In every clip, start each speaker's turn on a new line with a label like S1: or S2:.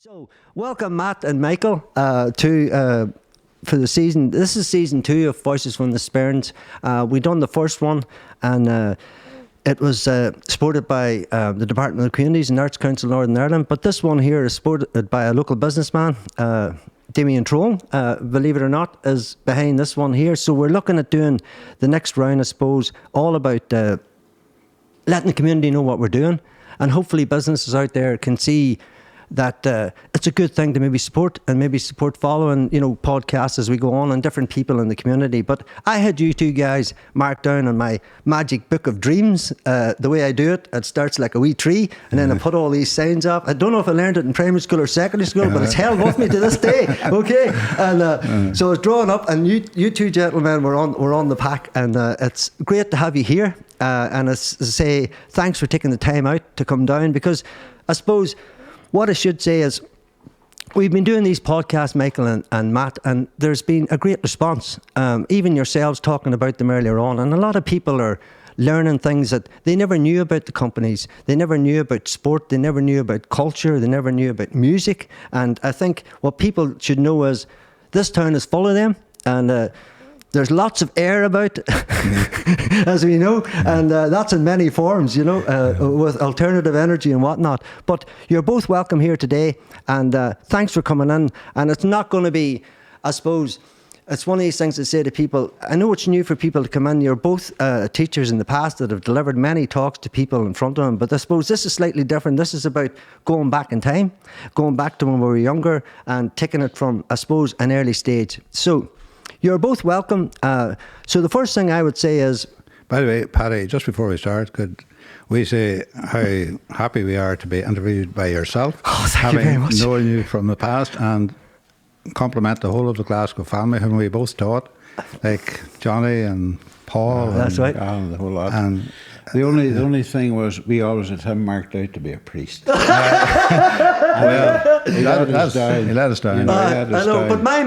S1: So, welcome Matt and Michael to for the season. This is season 2 of Voices from The Sperrins. We done the first one, and it was supported by the Department of Communities and Arts Council Northern Ireland. But this one here is supported by a local businessman, Damian Trolan, believe it or not, is behind this one here. So we're looking at doing the next round, I suppose, all about letting the community know what we're doing, and hopefully businesses out there can see that it's a good thing to maybe support following, podcasts as we go on and different people in the community. But I had you two guys marked down on my magic book of dreams. The way I do it, it starts like a wee tree, and then I put all these signs up. I don't know if I learned it in primary school or secondary school, but it's held with me to this day. Okay, and so I was drawing up, and you two gentlemen were on the pack, and it's great to have you here. And I say thanks for taking the time out to come down, because I suppose what I should say is we've been doing these podcasts, Michael and Matt, and there's been a great response. Even yourselves talking about them earlier on, and a lot of people are learning things that they never knew about the companies. They never knew about sport. They never knew about culture. They never knew about music. And I think what people should know is this town is full of them, and there's lots of air about, as we know, and that's in many forms, with alternative energy and whatnot. But you're both welcome here today, and thanks for coming in. And it's not going to be, I suppose, it's one of these things I say to people. I know it's new for people to come in. You're both teachers in the past that have delivered many talks to people in front of them, but I suppose this is slightly different. This is about going back in time, going back to when we were younger, and taking it from, I suppose, an early stage. So you're both welcome. So the first thing I would say is...
S2: By the way, Paddy, just before we start, could we say how happy we are to be interviewed by yourself?
S1: Oh, thank you very much.
S2: Having known you from the past, and compliment the whole of the Glasgow family, whom we both taught, like Johnny and Paul.
S1: That's right.
S3: And the whole lot.
S2: And
S3: the only thing was we always had him marked out to be a priest.
S2: Well, he let us down.
S1: I know, but my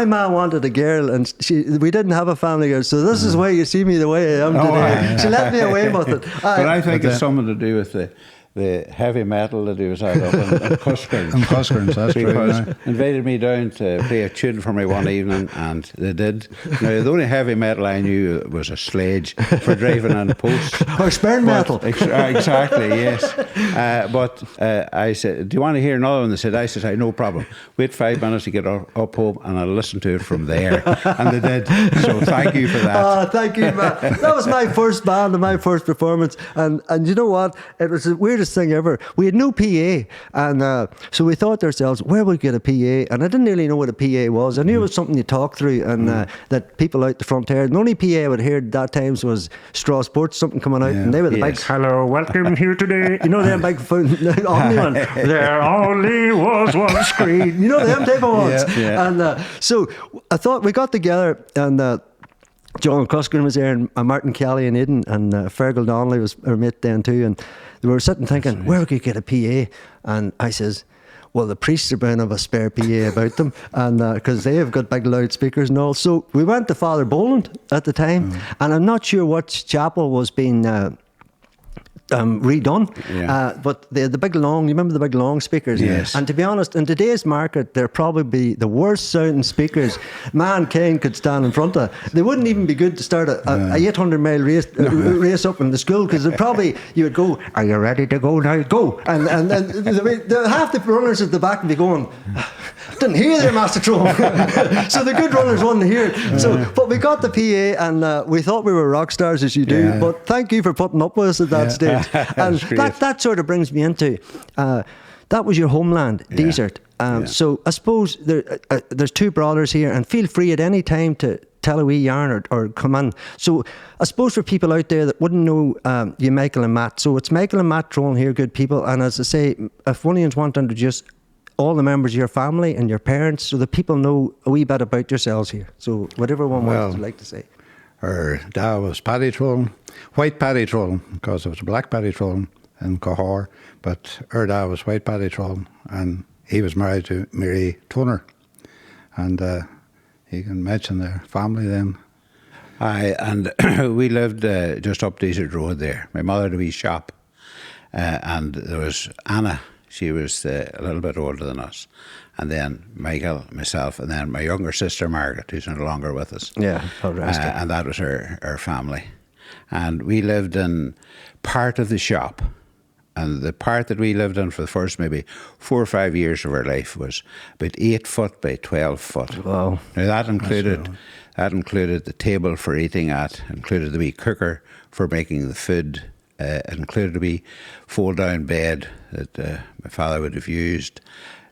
S1: ma wanted a girl, and we didn't have a family girl, so this is why you see me the way I am today. She let me away with it.
S3: But I think it's something to do with the heavy metal that he was out of in Cuscairns.
S2: In Cuscairns, that's true.
S3: Because invited me down to play a tune for me one evening, and they did. Now, the only heavy metal I knew was a sledge for driving on the post.
S1: Or Sperrin metal.
S3: Exactly, yes. But I said, do you want to hear another one? They said, I said, no problem. Wait 5 minutes to get up home, and I'll listen to it from there. And they did. So thank you for that.
S1: Oh, thank you, Matt. That was my first band and my first performance. And you know what? It was the weirdest thing ever. We had no PA, and so we thought to ourselves, where would we get a PA? And I didn't really know what a PA was. I knew it was something you talk through, and that people out the front heard. The only PA I would hear at that times was Straw Sports, something coming out, and they were the big, hello, welcome here today. You know them big Omni one. There only was one screen. You know them type of ones.
S3: Yeah.
S1: And so I thought we got together, and John Cuscairn was there, and Martin Kelly and Aidan, and Fergal Donnelly was our mate then too, and we were sitting thinking, where could we get a PA? And I says, well, the priests are bound to have a spare PA about them, and because they have got big loudspeakers and all. So we went to Father Boland at the time, and I'm not sure which chapel was being redone, but the big long, you remember the big long speakers?
S3: Yes.
S1: And to be honest, in today's market, they're probably the worst sounding speakers mankind could stand in front of. They wouldn't even be good to start a 800-mile race up in the school, because you would go, are you ready to go now? Go! And half the runners at the back would be going, didn't hear there, Master Trolan. So the good runners wouldn't hear it. So, but we got the PA, and we thought we were rock stars, as you do. But thank you for putting up with us at that stage. And that sort of brings me into that was your homeland, Desert. So I suppose there's two brothers here, and feel free at any time to tell a wee yarn or come in. So I suppose for people out there that wouldn't know you, Michael and Matt, so it's Michael and Matt Trolan here, good people. And as I say, if one of you want to introduce all the members of your family and your parents, so that people know a wee bit about yourselves here. So whatever one would like to say.
S2: Our dad was Paddy Trolan, white Paddy Trolan, because there was a black Paddy Trolan in Cahor, but our dad was white Paddy Trolan, and he was married to Mary Toner. And you can mention their family then.
S3: Aye, and we lived just up Desert Road there. My mother had a wee shop, and there was Anna. She was a little bit older than us. And then Michael, myself, and then my younger sister, Margaret, who's no longer with us.
S1: Yeah, how rest it.
S3: And that was her family. And we lived in part of the shop. And the part that we lived in for the first maybe 4 or 5 years of our life was about 8 foot by 12 foot.
S1: Wow.
S3: Now that included the table for eating at, included the wee cooker for making the food, it included a wee fold-down bed that my father would have used.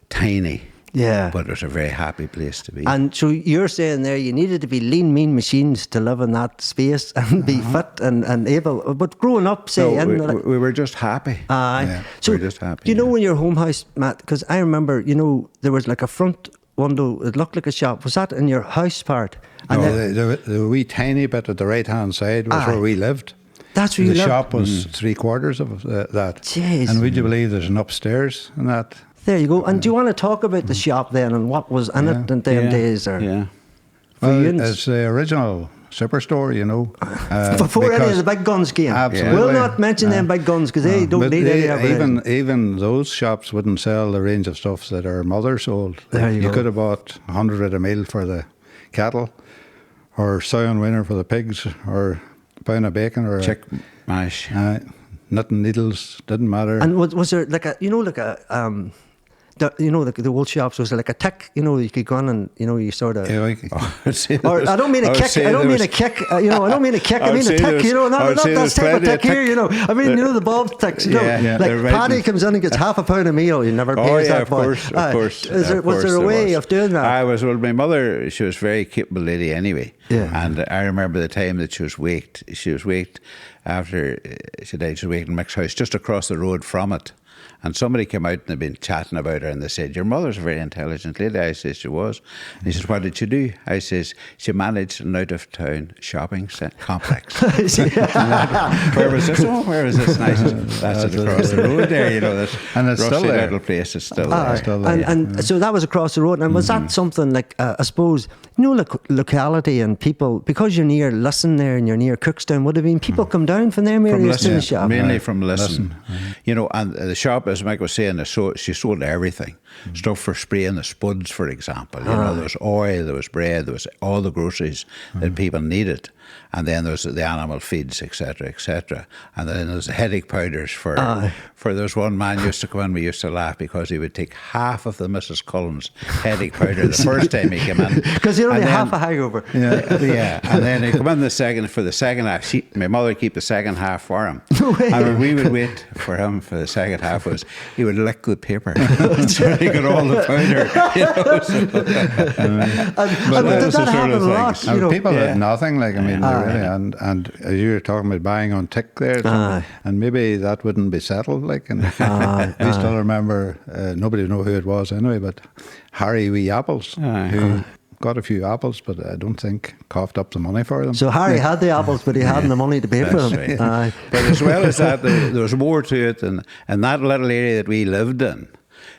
S3: Tiny.
S1: Yeah.
S3: But it was a very happy place to be.
S1: And so you're saying there you needed to be lean, mean machines to live in that space and be fit and able. But growing up, say...
S3: No, we were just happy.
S1: Yeah. So
S3: we were just happy.
S1: Do you know in your home house, Matt, because I remember, there was like a front window, it looked like a shop. Was that in your house part? And
S2: no, the wee tiny bit at the right-hand side was where we lived.
S1: That's where you
S2: lived?
S1: lived?
S2: The shop was 3/4 of that.
S1: Jeez.
S2: And would you believe there's an upstairs in that?
S1: There you go. And do you want to talk about the shop then and what was in it in them days? Or
S2: Well, it's the original superstore,
S1: Before any of the big guns came.
S2: Absolutely.
S1: We'll not mention them big guns because they don't need any advertising.
S2: Even those shops wouldn't sell the range of stuff that our mother sold.
S1: There you go.
S2: could have bought 100 a meal for the cattle, or sow and winner for the pigs, or a pound of bacon, or
S3: chick mash.
S2: Knitting needles, didn't matter.
S1: And was there like the old shops, was there like a tick, you could go on and, you sort of... I don't mean a kick, I don't mean a kick, I mean a tick, not that type of tick here, I mean, the bulb ticks, like Paddy comes in and gets half a pound of meal, he never pays that boy.
S3: Of course.
S1: Was there a way of doing that?
S3: My mother, she was a very capable lady anyway.
S1: Yeah.
S3: And I remember the time that she was waked after she died, she was waked in Mick's house, just across the road from it. And somebody came out and they'd been chatting about her and they said, "Your mother's a very intelligent lady." I says, "She was." And he says, "What did she do?" I says, "She managed an out-of-town shopping complex." Where was this? Oh, where was this? And I says, "That's it across the road there, this
S2: and it's still there.
S3: little place is still there.
S1: And so that was across the road. And was that something like, I suppose, locality and people, because you're near Lisson there and you're near Cookstown, would have been people come down from them areas to the shop?
S3: Mainly from Lisson. And the shop, as Mike was saying, she sold everything. Stuff for spraying the spuds, for example. There was oil, there was bread, there was all the groceries that people needed. And then there was the animal feeds, etc., etc. And then there was the headache powders for there was one man used to come in, we used to laugh because he would take half of the Mrs. Cullen's headache powder the first time he came in.
S1: Because he only had half a hangover.
S3: Yeah. And then he'd come in for the second half. My mother would keep the second half for him. And when we would wait for him for the second half, he would lick the paper. So he got all the powder.
S1: But did that happen a lot?
S2: People had nothing, really, and you were talking about buying on tick there, and maybe that wouldn't be settled, and we still remember, nobody would know who it was anyway, but Harry Wee Apples, who got a few apples, but I don't think coughed up the money for them.
S1: So Harry had the apples, but he hadn't the money to pay for them.
S3: Right. But as well as that, there was more to it, and that little area that we lived in,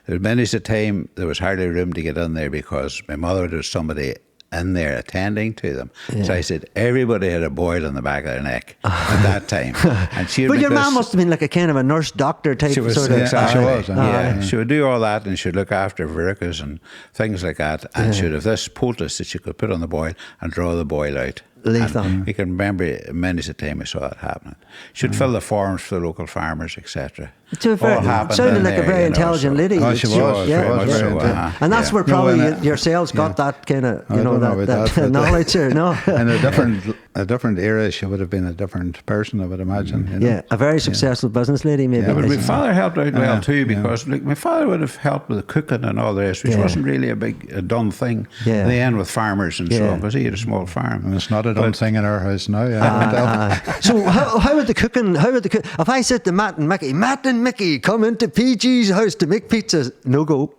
S3: there was many a time there was hardly room to get in there because my mother was somebody in there attending to them. Yeah. So I said, everybody had a boil on the back of their neck at that time. And
S1: but your mum must have been like a kind of a nurse doctor type
S3: she was,
S1: sort of.
S3: She was. She would do all that and she'd look after verrucas and things like that. And she'd have this poultice that she could put on the boil and draw the boil out.
S1: You
S3: can remember many a time I saw that happening. She'd fill the forms for the local farmers, etc.
S1: Sounded like a very intelligent lady.
S2: Oh, she was.
S1: And that's where probably yourselves got that kind of, that knowledge or no?
S2: In a different era, she would have been a different person, I would imagine.
S1: Yeah, a very successful business lady, maybe.
S3: Yeah, but my father helped out well too, because my father would have helped with the cooking and all the rest, which wasn't really a done thing in the end with farmers and so on, because he had a small farm.
S2: And it's not a done thing in our house now.
S1: So how would the cooking? If I said to Matt and Mickey, come into PG's house to make pizzas, no go.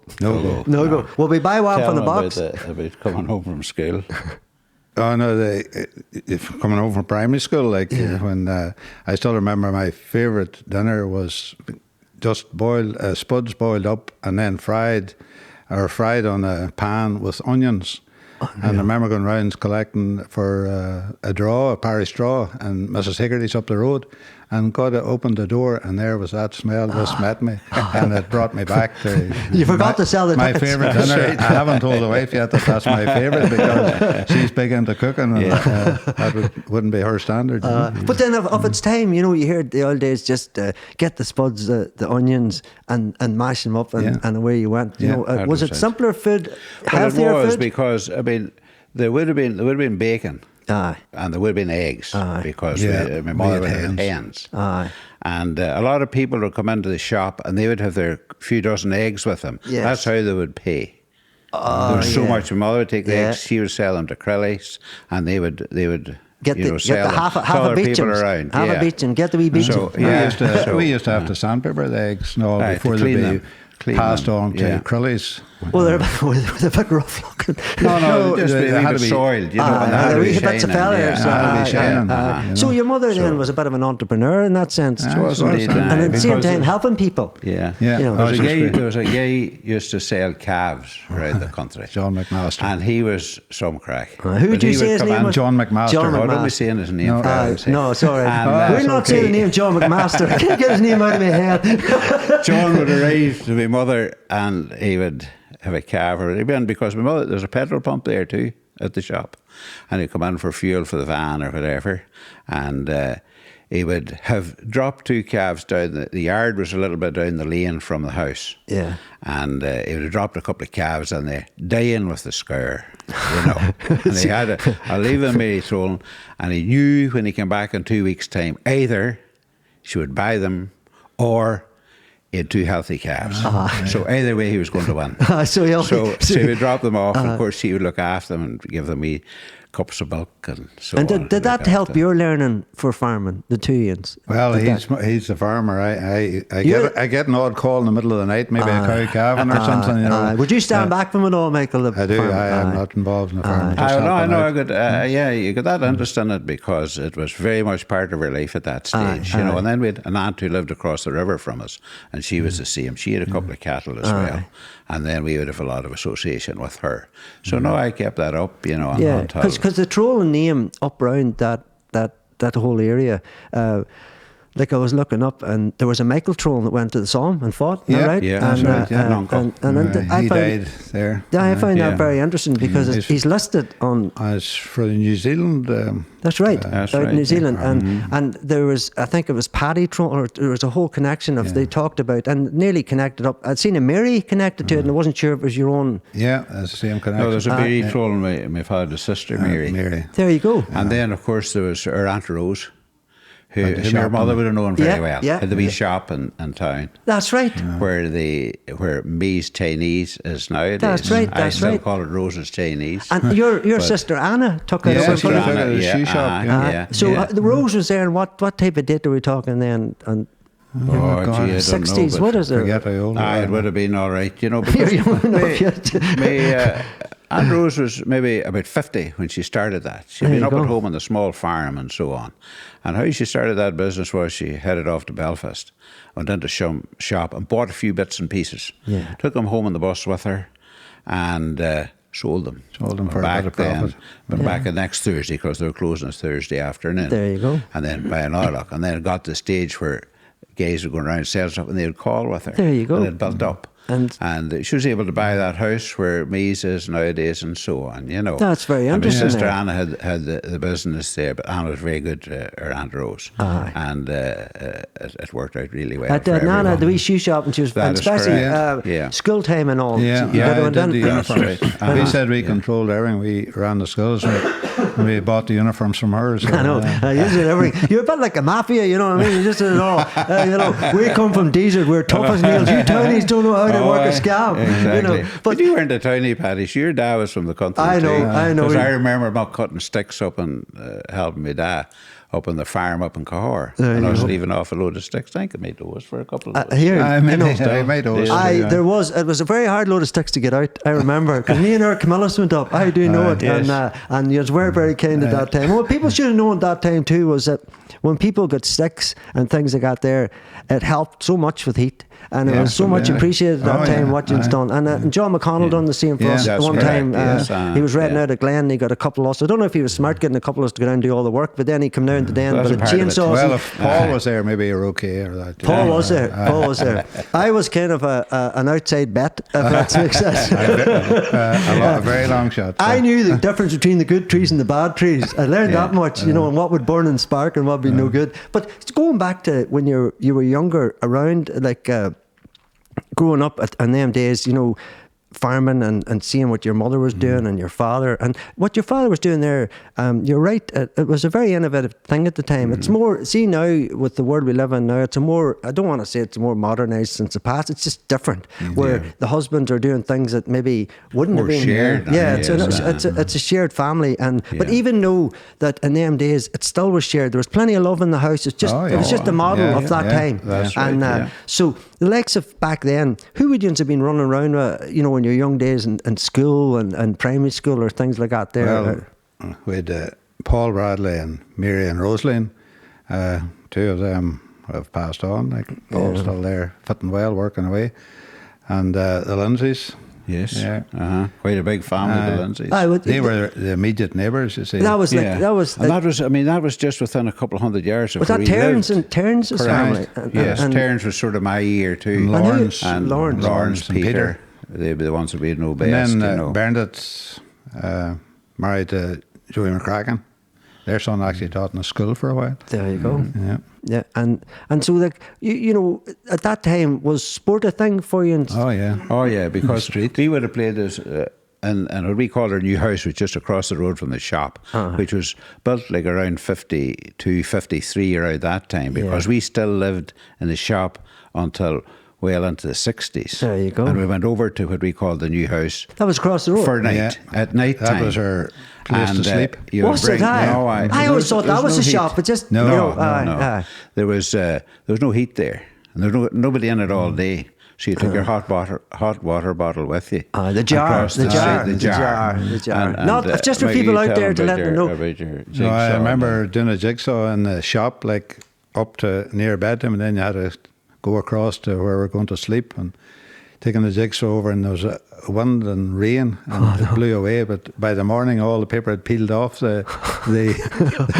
S1: Will we buy one from the box?
S3: About coming home from school.
S2: Oh no, if coming home from primary school, when I still remember my favourite dinner was just spuds boiled up and then fried on a pan with onions. And I remember going round collecting for a parish draw, and Mrs. Higgerty's up the road, and got to open the door, and there was that smell just met me, and it brought me back to
S1: You forgot to sell the
S2: my
S1: tickets.
S2: favourite dinner. I haven't told the wife yet that that's my favourite because she's big into cooking, and that wouldn't be her standard.
S1: But then of its time, you hear the old days, just get the spuds, the onions, and mash them up, and away you went. Was it
S3: 100%.
S1: simpler food,
S3: Well,
S1: healthier
S3: it was
S1: food?
S3: because there would have been bacon.
S1: Aye.
S3: And there would have been eggs because my
S2: we
S3: mother
S2: had
S3: would have had
S2: hens.
S3: hens.
S1: Aye.
S3: And a lot of people would come into the shop and they would have their few dozen eggs with them.
S1: Yes.
S3: That's how they would pay. There was so much. My mother would take the
S1: Yeah.
S3: eggs, she would sell them to Crillies, and they would
S1: Get
S3: you know,
S1: the
S3: sell them
S1: half
S3: to
S1: a
S3: other people
S1: beechams.
S3: around.
S1: Half a beecham. Get the wee beecham.
S3: So,
S2: We used to have to sandpaper the eggs and all
S3: Aye,
S2: before
S3: to
S2: they'd
S3: clean
S2: be
S3: them. Clean
S2: passed
S3: them,
S2: on to
S3: yeah.
S2: Crillies.
S1: Well, they're a bit rough looking.
S3: No, just
S2: they
S3: they
S2: had
S3: had
S2: to be
S3: soiled, you know. and they
S1: Aye,
S3: had to
S1: the
S3: be
S1: wee bits of
S3: shining,
S1: feathers.
S3: yeah.
S2: had to be shining, you know.
S1: So your mother then was a bit of an entrepreneur in that sense.
S2: Aye,
S3: was indeed,
S1: And
S3: aye,
S1: at the same
S3: because
S1: time, helping people.
S3: Yeah.
S2: Yeah.
S1: You know,
S3: There was,
S2: Oh,
S3: a guy,
S2: great.
S3: there was a guy used to sell calves around the country.
S2: John McMaster.
S3: And he was some crack.
S1: Who
S3: But
S1: did you
S3: he
S1: say
S3: would
S1: his
S3: come
S1: name
S3: in-
S1: was?
S2: John McMaster.
S1: John
S3: Oh, don't be
S1: McMaster.
S3: saying his name.
S2: No.
S3: for God's sake.
S1: No, sorry.
S3: And,
S1: We're not saying the name John McMaster. I can't get his name out of my head.
S3: John would arrive to my mother and he would have a calf or even because my mother, there's a petrol pump there too at the shop, and he'd come in for fuel for the van or whatever, and he would have dropped 2 calves down. The yard was a little bit down the lane from the house.
S1: Yeah.
S3: And he would have dropped a couple of calves and they dying with the scare, you know. And he had I'll leave him Mary Trolan, and he knew when he came back in 2 weeks' time, either she would buy them or he had 2 healthy calves. So either way he was going to win.
S1: So he
S3: would drop them off, and of course she would look after them and give them wee cups of milk and so
S1: And
S3: on.
S1: did that help your learning for farming, the 2 years?
S2: Well,
S1: Did
S2: he's the farmer. I
S1: You're-
S2: get an odd call in the middle of the night, maybe a cow calving or something. You know.
S1: Would you stand back from it all, Michael?
S2: I do. I'm not involved in the farm. just
S3: I
S2: helping
S3: know.
S2: out.
S3: I got, you got that interest in it because it was very much part of her life at that stage, you know. And then we had an aunt who lived across the river from us, and she was the same. She had a couple of cattle as well, and then we would have a lot of association with her. So no, I kept that up, you know.
S1: Yeah,
S3: until
S1: because the Trolan name up round that whole area. Like I was looking up, and there was a Michael Trolan that went to the Somme and fought. Is that
S2: Yeah,
S1: right?
S3: yeah, that's
S1: and,
S3: right, yeah, an uncle.
S1: I
S2: He
S1: found,
S2: died there.
S1: Yeah, I find
S3: Yeah.
S1: that very interesting because he's listed on.
S2: As for the New Zealand,
S1: That's right,
S3: That's
S1: out in
S3: right,
S1: New
S3: yeah.
S1: Zealand, and there was, I think it was Paddy Trolan, or there was a whole connection of they talked about and nearly connected up. I'd seen a Mary connected to it, and I wasn't sure if it was your own.
S2: yeah, that's the same connection.
S3: No, there's a Mary Trolan, my father's sister, Mary.
S2: Mary.
S1: There you go.
S3: And then, of course, there was her Aunt Rose, who
S2: Had the
S3: whom her
S2: shop
S3: mother
S2: on
S3: would have known very
S1: Yeah,
S3: well.
S1: yeah.
S3: Had the wee shop in town.
S1: That's right.
S3: Where Me's Chinese is nowadays.
S1: That's right,
S3: I
S1: that's
S3: still
S1: right.
S3: call it Rose's Chinese.
S1: And your
S3: But-
S1: sister Anna took it
S2: Yeah,
S1: over
S2: she
S1: from
S2: took
S1: you.
S2: it. a shoe shop, yeah.
S1: So
S3: yeah.
S1: the Rose was there, and what type of date are we talking then? And
S3: Oh, gee, I don't know,
S1: 60s,
S3: but-
S1: what is it?
S2: Forget how old I
S3: Aye, it
S2: am.
S3: would have been all right, you know.
S1: You're
S3: Because
S1: young enough yet.
S3: Aunt Rose was maybe about 50 when she started that. She'd
S1: There
S3: been
S1: you
S3: up
S1: go.
S3: at home on the small farm and so on. And how she started that business was she headed off to Belfast, went into some shop and bought a few bits and pieces.
S1: Yeah.
S3: Took them home on the bus with her and sold them.
S2: Sold them for a
S3: back
S2: bit of
S3: then,
S2: profit.
S3: but back the next Thursday because they were closing on Thursday afternoon.
S1: There you go.
S3: And then by another luck. And then it got to the stage where guys were going around selling stuff and they would call with her.
S1: There you go.
S3: And it built up. And she was able to buy that house where Me's is nowadays and so on, you know.
S1: That's very
S3: And
S1: interesting
S3: my sister
S1: there.
S3: Anna had the business there, but Anna was very good, her Aunt Rose.
S1: Aye.
S3: And it worked out really well.
S1: At
S3: for
S1: Nana,
S3: everyone.
S1: the wee shoe shop, and she was,
S3: That
S1: and
S3: is
S1: especially
S3: correct. Yeah.
S1: school time and all.
S2: Yeah,
S1: So you gotta
S2: I
S1: went
S2: did
S1: in-
S2: the uniforms.
S3: right.
S2: We said we controlled everything. We ran the schools. We bought the uniforms from her. So,
S1: I know. You did everything. You're a bit like a mafia, you know what I mean? You just did it all. You know, we come from desert. We're tough as nails. You townies don't know how to work a scam.
S3: Exactly.
S1: You know,
S3: but you weren't a townie, Paddy. Your dad was from the country.
S1: I know,
S3: too.
S1: I know.
S3: 'Cause I remember not cutting sticks up and helping my dad up on the farm up in Cahor.
S1: There
S3: And I
S1: you
S3: was
S1: go.
S3: leaving off a load of sticks. I think I made those for a couple of those.
S1: here,
S2: I
S1: you know.
S2: made those.
S1: It was a very hard load of sticks to get out. I remember because me and our Camillus went up. I do know it,
S3: yes.
S1: and you was very, very kind at that time. What people should have known at that time too was that when people got sticks and things like that, there, it helped so much with heat. and it was so much appreciated at that time what you'd done. And John McConnell done the same for us
S3: that's
S1: one
S3: right,
S1: time.
S3: yes,
S1: He was renting out a Glen, and he got a couple of us. I don't know if he was smart getting a couple of us to go down and do all the work, but then he come down to Den,
S3: That's
S1: but
S3: a part of it.
S1: chainsaws.
S2: Well, if Paul was there, maybe you're okay or that.
S1: Paul was there. Paul was there. I was kind of an outside bet, if that makes sense.
S2: A very long shot.
S1: I knew the difference between the good trees and the bad trees. I learned that much, and what would burn and spark and what would be no good. But going back to when you were younger, around like growing up in them days, farming and seeing what your mother was doing and your father and what your father was doing there, you're right, it was a very innovative thing at the time. It's more, see now with the world we live in now, it's a more, I don't want to say it's more modernised since the past, it's just different, where the husbands are doing things that maybe wouldn't have been
S3: shared.
S1: It's a shared family, but even though that in them days it still was shared, there was plenty of love in the house. It's just it was just the model of that time.
S2: That's
S1: and so the likes of back then, who would you have been running around with, in your young days in school and primary school or things like that there?
S2: Well, we had Paul Bradley and Mary and Rosaline. Two of them have passed on. Like Paul's still there, fitting well, working away. And the Lindsays.
S3: Yes. Yeah. Quite a big family, the Lindsays.
S2: They were the immediate neighbours, you see.
S1: That was that
S3: was just within a couple of 100 yards of
S1: was
S3: where
S1: that
S3: he
S1: Terence
S3: lived.
S1: and Terence's family?
S3: Yes, Terence was sort of my year too.
S2: And
S3: Lawrence, Peter. They'd be the ones that we'd know best.
S2: And then Bernadette's married to Joey McCracken. Their son actually taught in a school for a while.
S1: There you go. Yeah, and so like at that time was sport a thing for you?
S3: Oh yeah, because we would have played this. And what we called our new house was just across the road from the shop, which was built like around 52, 53 around that time, because we still lived in the shop until well into the 60s.
S1: There you go.
S3: And we went over to what we called the new house.
S1: That was across the road?
S3: For night, at night time.
S2: That was our place to sleep.
S1: Was it? I always thought that was a shop, but just...
S3: No. There was no heat there. And there was nobody in it all day. So you took your hot water bottle with you.
S1: The jar. Not just for people out there to let them know.
S2: No, I remember doing a jigsaw in the shop, like up to near bedtime, and then you had to go across to where we're going to sleep and taking the jigsaw over, and there was a wind and rain, and it blew away. But by the morning, all the paper had peeled off the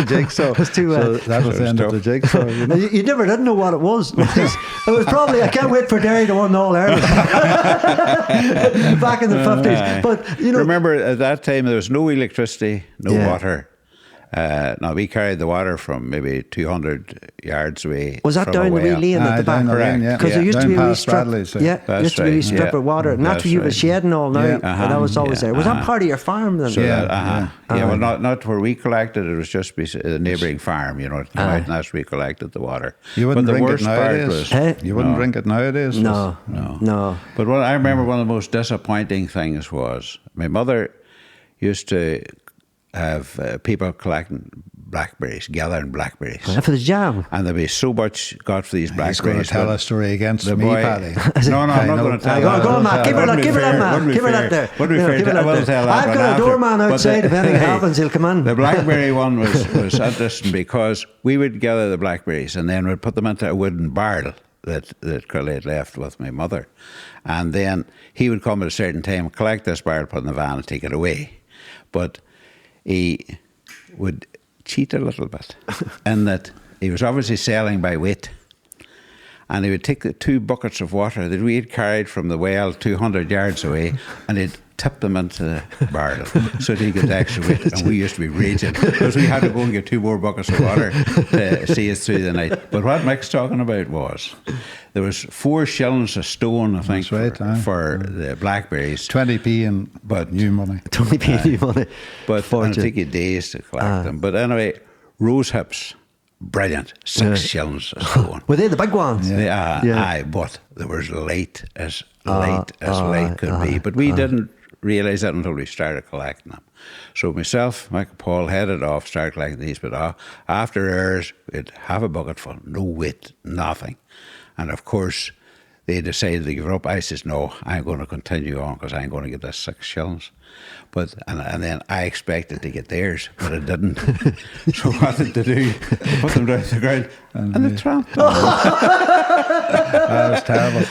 S2: jigsaw.
S1: It was too
S2: so that was the end of the jigsaw.
S1: You never did know what it was. It was probably, I can't wait for Derry to win All Ireland back in the 50s. But
S3: remember at that time there was no electricity, no water. Now we carried the water from maybe 200 yards away.
S1: Was that down the wee lane at the back?
S2: Correct.
S1: Because there used to be a wee strip.
S3: Used
S1: to be a wee strip of water, and that's where you were shedding all night. And that was always there. Was that part of your farm then?
S3: So well, not where we collected it. Was just the neighbouring farm. And that's where we collected the water.
S2: You wouldn't drink it nowadays. You wouldn't drink it nowadays.
S1: No.
S3: But I remember one of the most disappointing things was my mother used to have people collecting blackberries, gathering blackberries.
S1: For the jam.
S3: And there'd be so much got for these blackberries.
S2: He's going to tell a story against me, Paddy.
S3: No, I'm not going to tell
S1: that. Go on, Matt. Give her that, Matt. Give her that there.
S3: I will tell that.
S1: I've got a doorman outside. If anything happens, he'll come in.
S3: The blackberry one was interesting because we would gather the blackberries and then we'd put them into a wooden barrel that Curly had left with my mother. And then he would come at a certain time, collect this barrel, put it in the van and take it away. But he would cheat a little bit in that he was obviously selling by weight, and he would take the 2 buckets of water that we had carried from the well 200 yards away and he'd tip them into the barrel so that he could extra weight. And we used to be raging because we had to go and get 2 more buckets of water to see us through the night. But what Mick's talking about was there was 4 shillings a stone, I think, for the blackberries.
S2: 20p in new money.
S1: 20p new money.
S3: But it'll take you days to collect them. But anyway, rose hips, brilliant, 6 shillings a stone.
S1: Were they the big ones?
S3: Aye, but they were as late as late could be. But we didn't realise that until we started collecting them. So myself, Michael, Paul headed off, started collecting these, but after hours, we'd have a bucket full, no weight, nothing. And of course, they decided to give it up. I says, no, I'm going to continue on because I'm going to get this 6 shillings. But and then I expected to get theirs, but I didn't. So what did they do? They put them down to the ground and they tramped them.
S2: That was terrible.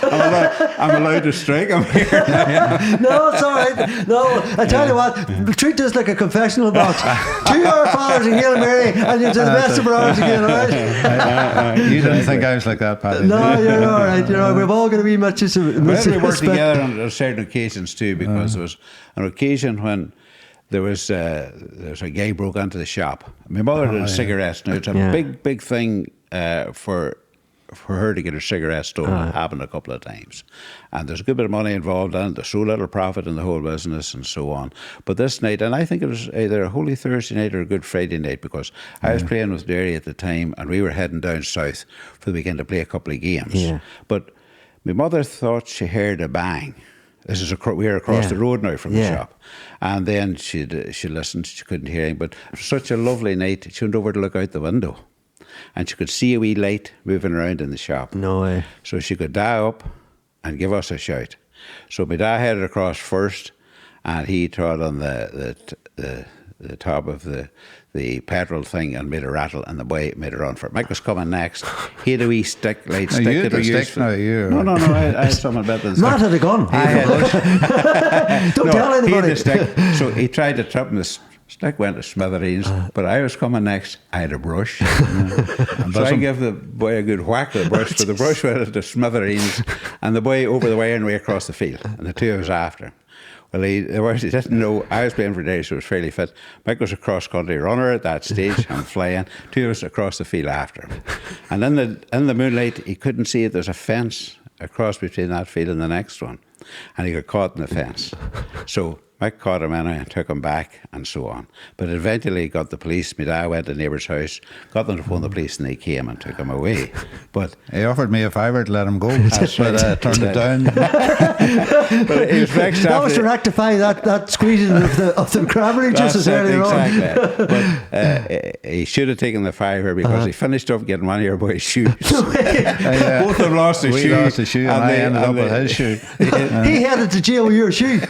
S3: I'm allowed to strike him here.
S1: No, it's all right. No, I tell you what, treat this like a confessional box. 2 Our Fathers and Hail Mary, and you're to the best of our hours again, all right?
S2: You didn't think I was like that, Paddy?
S1: No, you're all right. You're all right. We've all got to be much.
S3: We worked together on certain occasions too, because there was an occasion when there was a guy broke into the shop. My mother did cigarettes. Now it's a big thing for her to get her cigarettes stolen. It happened a couple of times, and there's a good bit of money involved, and there's so little profit in the whole business, and so on. But this night, and I think it was either a Holy Thursday night or a Good Friday night, because I was playing with Derry at the time, and we were heading down south for the weekend to play a couple of games. Yeah. But my mother thought she heard a bang. This is we were across the road now from the shop, and then she listened. She couldn't hear him, but it was such a lovely night. She went over to look out the window, and she could see a wee light moving around in the shop.
S1: No way.
S3: So she could dial up and give us a shout. So my dad headed across first, and he trod on the top of the petrol thing and made a rattle, and the boy made a run for it. Mike was coming next. He had a wee stick. No,
S2: you had a stick now, you.
S3: No, I had something better than
S1: Matt had a gun. Don't tell anybody.
S3: He had a stick. So he tried to trip him. The stick went to smithereens, but I was coming next. I had a brush. So I gave the boy a good whack with the brush, but the brush went to smithereens, and the boy over the wire and way across the field, and the two of us after. Well, he didn't know I was playing for Derry, so he was fairly fit. Mike was a cross-country runner at that stage and flying. Two of us across the field after him. And in the moonlight, he couldn't see it. There's a fence across between that field and the next one. And he got caught in the fence. So Mike caught him anyway and took him back and so on. But eventually he got the police. My dad went to the neighbour's house, got them to phone the police, and they came and took him away. But
S2: he offered me a fiver to let him go, but I turned it down.
S3: But he was vexed
S1: that was to rectify that squeezing of the cranberry juices earlier on.
S3: Exactly. But he should have taken the fiver, because he finished up getting one of your boys' shoes. Both of them lost their shoe.
S2: We lost the shoe, and I ended up with his shoe.
S1: He headed to jail with your shoe.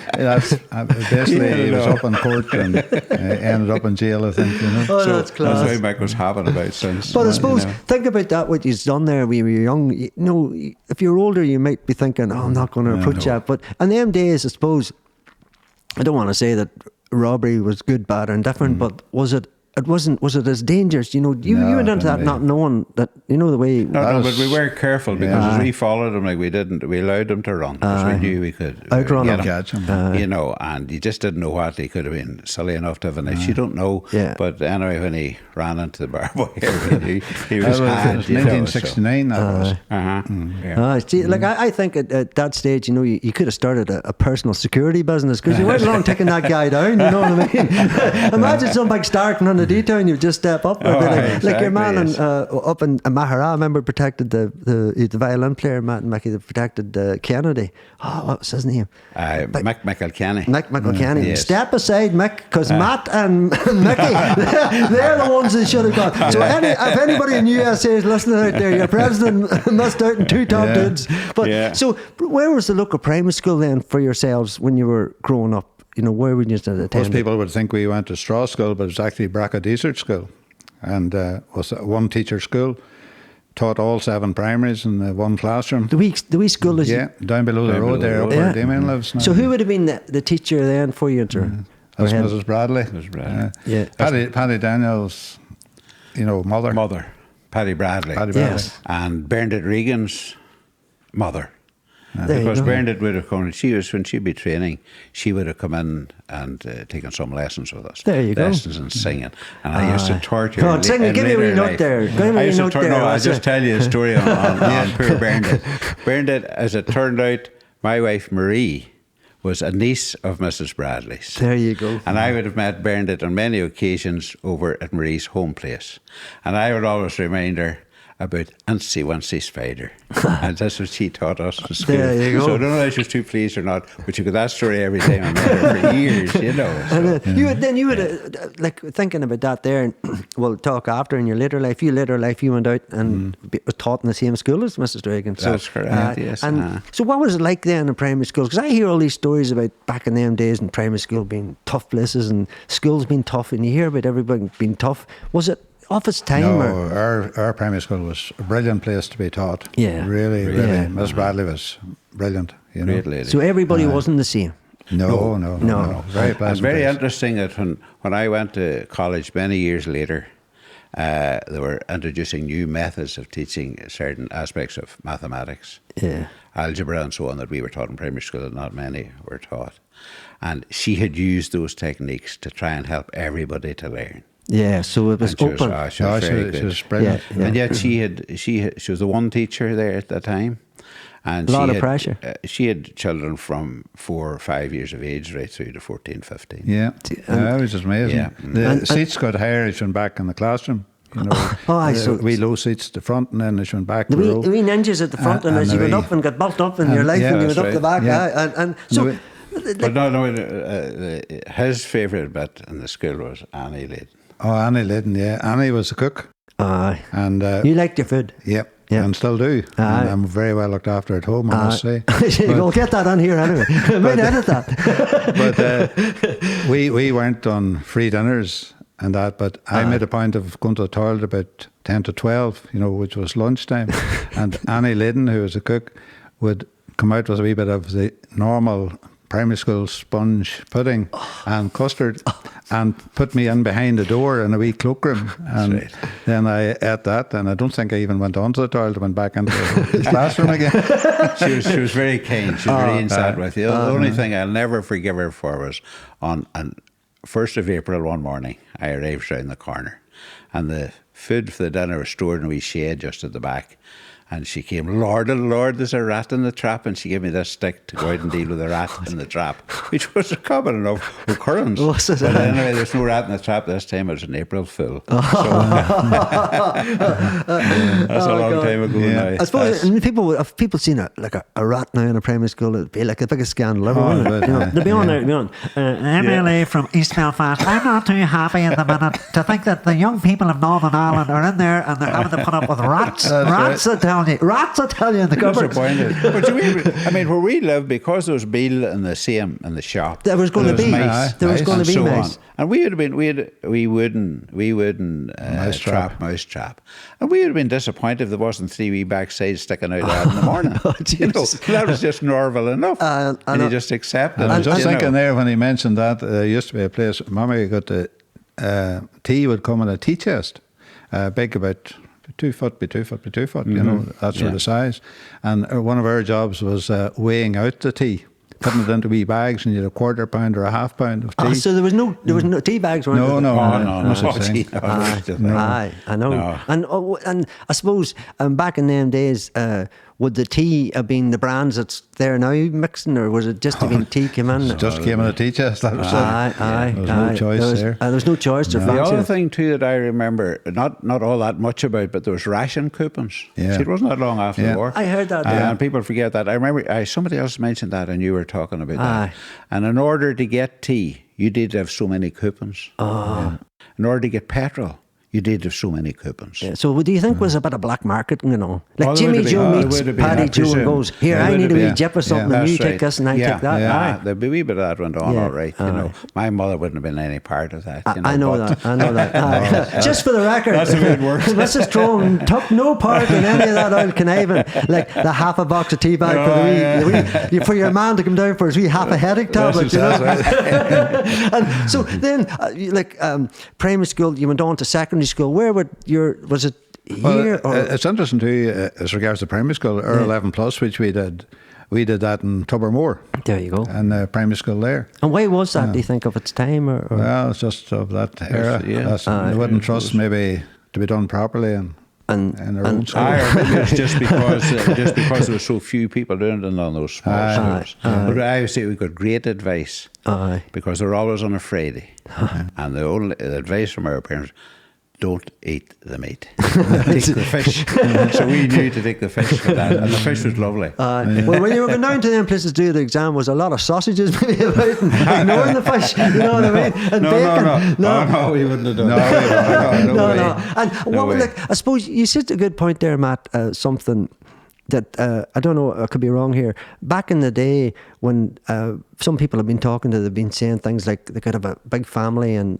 S2: Basically, he was up in court and ended up in jail, I think.
S1: Oh, so that's class.
S3: That's how Mike was having about since.
S1: But I suppose, think about that, what you've done there when you were young. If you're older, you might be thinking, I'm not going to approach that. But in them days, I suppose, I don't want to say that robbery was good, bad, or indifferent, but was it as dangerous? You went into that not knowing that, the way.
S3: No, but we were careful, because as we followed him, we allowed him to run, because we knew we could
S1: outrun
S3: him.
S2: Catch him.
S3: And you just didn't know what. He could have been silly enough to have a knife. You don't know. But anyway, when he ran into the bar boy, he was
S2: it was 1969. That was.
S1: See, I think at that stage, you could have started a personal security business, because you weren't long taking that guy down. You know what I mean? Imagine some big starting on the detail, and you just step up. Like your man up in Mahara, I remember, protected the violin player, Matt and Mickey, that protected Kennedy. Oh, what was his name?
S3: Mick McElkenny.
S1: Mick McElkenny.
S3: Yes.
S1: Step aside, Mick, because Matt and Mickey, they're the ones that should have got. So if anybody in USA is listening out there, your president missed out on two top dudes. But so, where was the local primary school then for yourselves when you were growing up? Where would you attend?
S2: Most people would think we went to Straw School, but it was actually Braca Desert School, and was a one-teacher school. Taught all 7 primaries in one classroom.
S1: The wee school is
S2: down below the road there, up where Damian lives now.
S1: So who would have been the teacher then for you?
S2: That's Mrs. Bradley. Paddy Daniels, mother.
S3: Paddy Bradley.
S1: Yes.
S3: And Bernadette Regan's mother. Because Bernadette would have come, when she'd be training, she would have come in and taken some lessons with us.
S1: There you go.
S3: Lessons in singing. And I used to torture her.
S1: Come on, sing it. Give me a wee note there.
S3: I'll just tell you a story on poor Bernadette. Bernadette, as it turned out, my wife Marie was a niece of Mrs. Bradley's.
S1: There you go.
S3: And I would have met Bernadette on many occasions over at Marie's home place. And I would always remind her about Antsy Wantsy Spider. And that's what she taught us in school.
S1: There you go.
S3: So I don't know if she was too pleased or not, but you got that story every time I met her for years, So.
S1: And you would like thinking about that there, and we'll talk after in your later life. You went out and was taught in the same school as Mrs. Dragon. So,
S3: that's correct, yes.
S1: And so what was it like then in primary school? Because I hear all these stories about back in them days in primary school being tough places and schools being tough, and you hear about everybody being tough. Was it off its time?
S2: No,
S1: or?
S2: our primary school was a brilliant place to be taught.
S1: Yeah.
S2: Really.
S1: Yeah.
S2: Miss Bradley was brilliant. You know.
S3: Great lady.
S1: So everybody wasn't the same.
S2: No. Very
S3: And
S2: pleasant.
S3: very
S2: place.
S3: interesting that when I went to college many years later, they were introducing new methods of teaching certain aspects of mathematics, algebra and so on, that we were taught in primary school that not many were taught. And she had used those techniques to try and help everybody to learn.
S1: Yeah, so it was
S3: And
S1: open.
S3: she was very
S2: She
S3: good.
S2: was brilliant.
S1: Yeah.
S3: And yet she was the one teacher there at the time. And
S1: A lot
S3: she
S1: of
S3: had,
S1: pressure.
S3: She had children from 4 or 5 years of age right through to 14, 15.
S2: Yeah, it was just amazing.
S3: Yeah.
S2: The seats got higher as you went back in the classroom. You know, we low seats at the front, and then as you went back
S1: The
S2: the row.
S1: wee ninjas at the front, and as you went up and got bulked up in your life, and you went up the back. And so...
S3: But his favourite bit in the school was Annie Lydon.
S2: Oh, Annie Lydon, yeah. Annie was a cook.
S1: Aye.
S2: And
S1: you liked your food.
S2: Yep.
S1: Yeah.
S2: And still do. And I'm very well looked after at home, I must say.
S1: We'll get that on here anyway. We might edit that.
S2: But we weren't on free dinners and that, but I made a point of going to the toilet about 10 to 12, you know, which was lunchtime. And Annie Lydon, who was a cook, would come out with a wee bit of the normal primary school sponge pudding and custard and put me in behind the door in a wee cloakroom, and then I ate that, and I don't think I even went on to the toilet, went back into the classroom again.
S3: She was very kind. She was very inside with you. The only thing I'll never forgive her for was on 1st of April one morning, I arrived round the corner, and the food for the dinner was stored in a wee shed just at the back. And she came, Lord, oh Lord, there's a rat in the trap. And she gave me this stick to go out and deal with a rat in the trap, which was a common enough occurrence. But anyway, there's no rat in the trap this time. It was an April Fool. So, that's a long time ago now.
S1: I suppose if people seen a rat now in a primary school, it'd be like the biggest scandal ever. They'd be on there, MLA from East Belfast. I'm not too happy at the minute to think that the young people of Northern Ireland are in there and they're having to put up with rats. Rats, I tell you, in the cupboard.
S3: Disappointed. But I mean, where we live, because there was Beale and the same in the shop,
S1: there was going to be
S3: mice.
S1: There was going to be
S3: so
S1: mice.
S3: On. And we would have been, we wouldn't mouse trap, and we would have been disappointed if there wasn't 3 wee backsides sticking out of that in the morning. You know, that was just normal enough, and you just accept it.
S2: I was just thinking there when he mentioned that there used to be a place. Mummy got the tea would come in a tea chest, big about 2 foot by 2 foot by 2 foot, you know, that sort of size. And one of our jobs was weighing out the tea, putting it into wee bags, and you had a quarter pound or a half pound of tea.
S1: So there was no tea bags, weren't there?
S3: No
S1: Aye, I know.
S3: No.
S1: And I suppose back in them days, would the tea have been the brands that's there now mixing, or was it just been tea came in?
S2: It just came in a tea chest. That was
S1: Aye.
S2: There was no choice there.
S1: There was no choice to
S3: The
S1: fancy.
S3: other thing too that I remember, not all that much about, but there was ration coupons.
S2: Yeah.
S3: See, it wasn't that long after the war.
S1: I heard that.
S3: And people forget that. I remember somebody else mentioned that, and you were talking about that. And in order to get tea, you did have so many coupons. In order to get petrol, you did have so many coupons.
S1: Yeah, so do you think was a bit of black market, you know? Like
S3: Well,
S1: Jimmy Joe meets
S3: would have been,
S1: Paddy
S3: I
S1: Joe and
S3: presume.
S1: goes, here,
S3: There
S1: I
S3: would
S1: need a
S3: have
S1: wee
S3: been.
S1: jip or something, and
S3: That's
S1: you take
S3: right.
S1: this and I take that.
S3: Yeah, there'd be a wee bit of that went on, all right. You know, my mother wouldn't have been any part of that. You know,
S1: I know that. Aye. Just for the record,
S3: That's the way it works.
S1: Mrs. Trolan took no part in any of that old conniving, like the half a box of tea bag for your man to come down for his wee half a headache tablet, you know. And so then, primary school, you went on to secondary school. Where was it here?
S2: It's interesting too, as regards to primary school, or 11 plus, which we did that in Tobermore.
S1: There you go.
S2: And primary school there.
S1: And why was that? Do you think of its time, or?
S2: Well, it's just of that era. They wouldn't trust maybe to be done properly and their own school.
S3: Maybe it's just because there were so few people doing it in those small schools. But I would say we got great advice because they were always on a Friday, and the advice from our parents: don't eat the meat. Take the fish. So we knew to take the fish for that, and the fish was lovely.
S1: Well, when you were going down to them places to do the exam, was a lot of sausages maybe about and ignoring the fish, you know what I mean? And bacon.
S3: No, we wouldn't have done
S1: No. And I suppose you said a good point there, Matt, something that I don't know, I could be wrong here. Back in the day when some people have been talking to, they've been saying things like they could have a big family and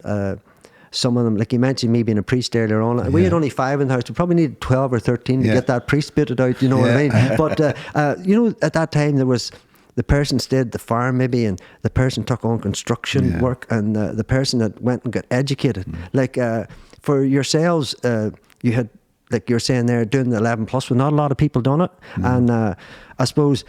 S1: some of them, like you mentioned me being a priest earlier on, we had only 5 in the house. We probably needed 12 or 13 to get that priest bit out, you know what I mean? But, you know, at that time there was, the person stayed at the farm maybe, and the person took on construction work, and the person that went and got educated. Like for yourselves, you had, like you're saying there, doing the 11 plus, but not a lot of people done it. And I suppose,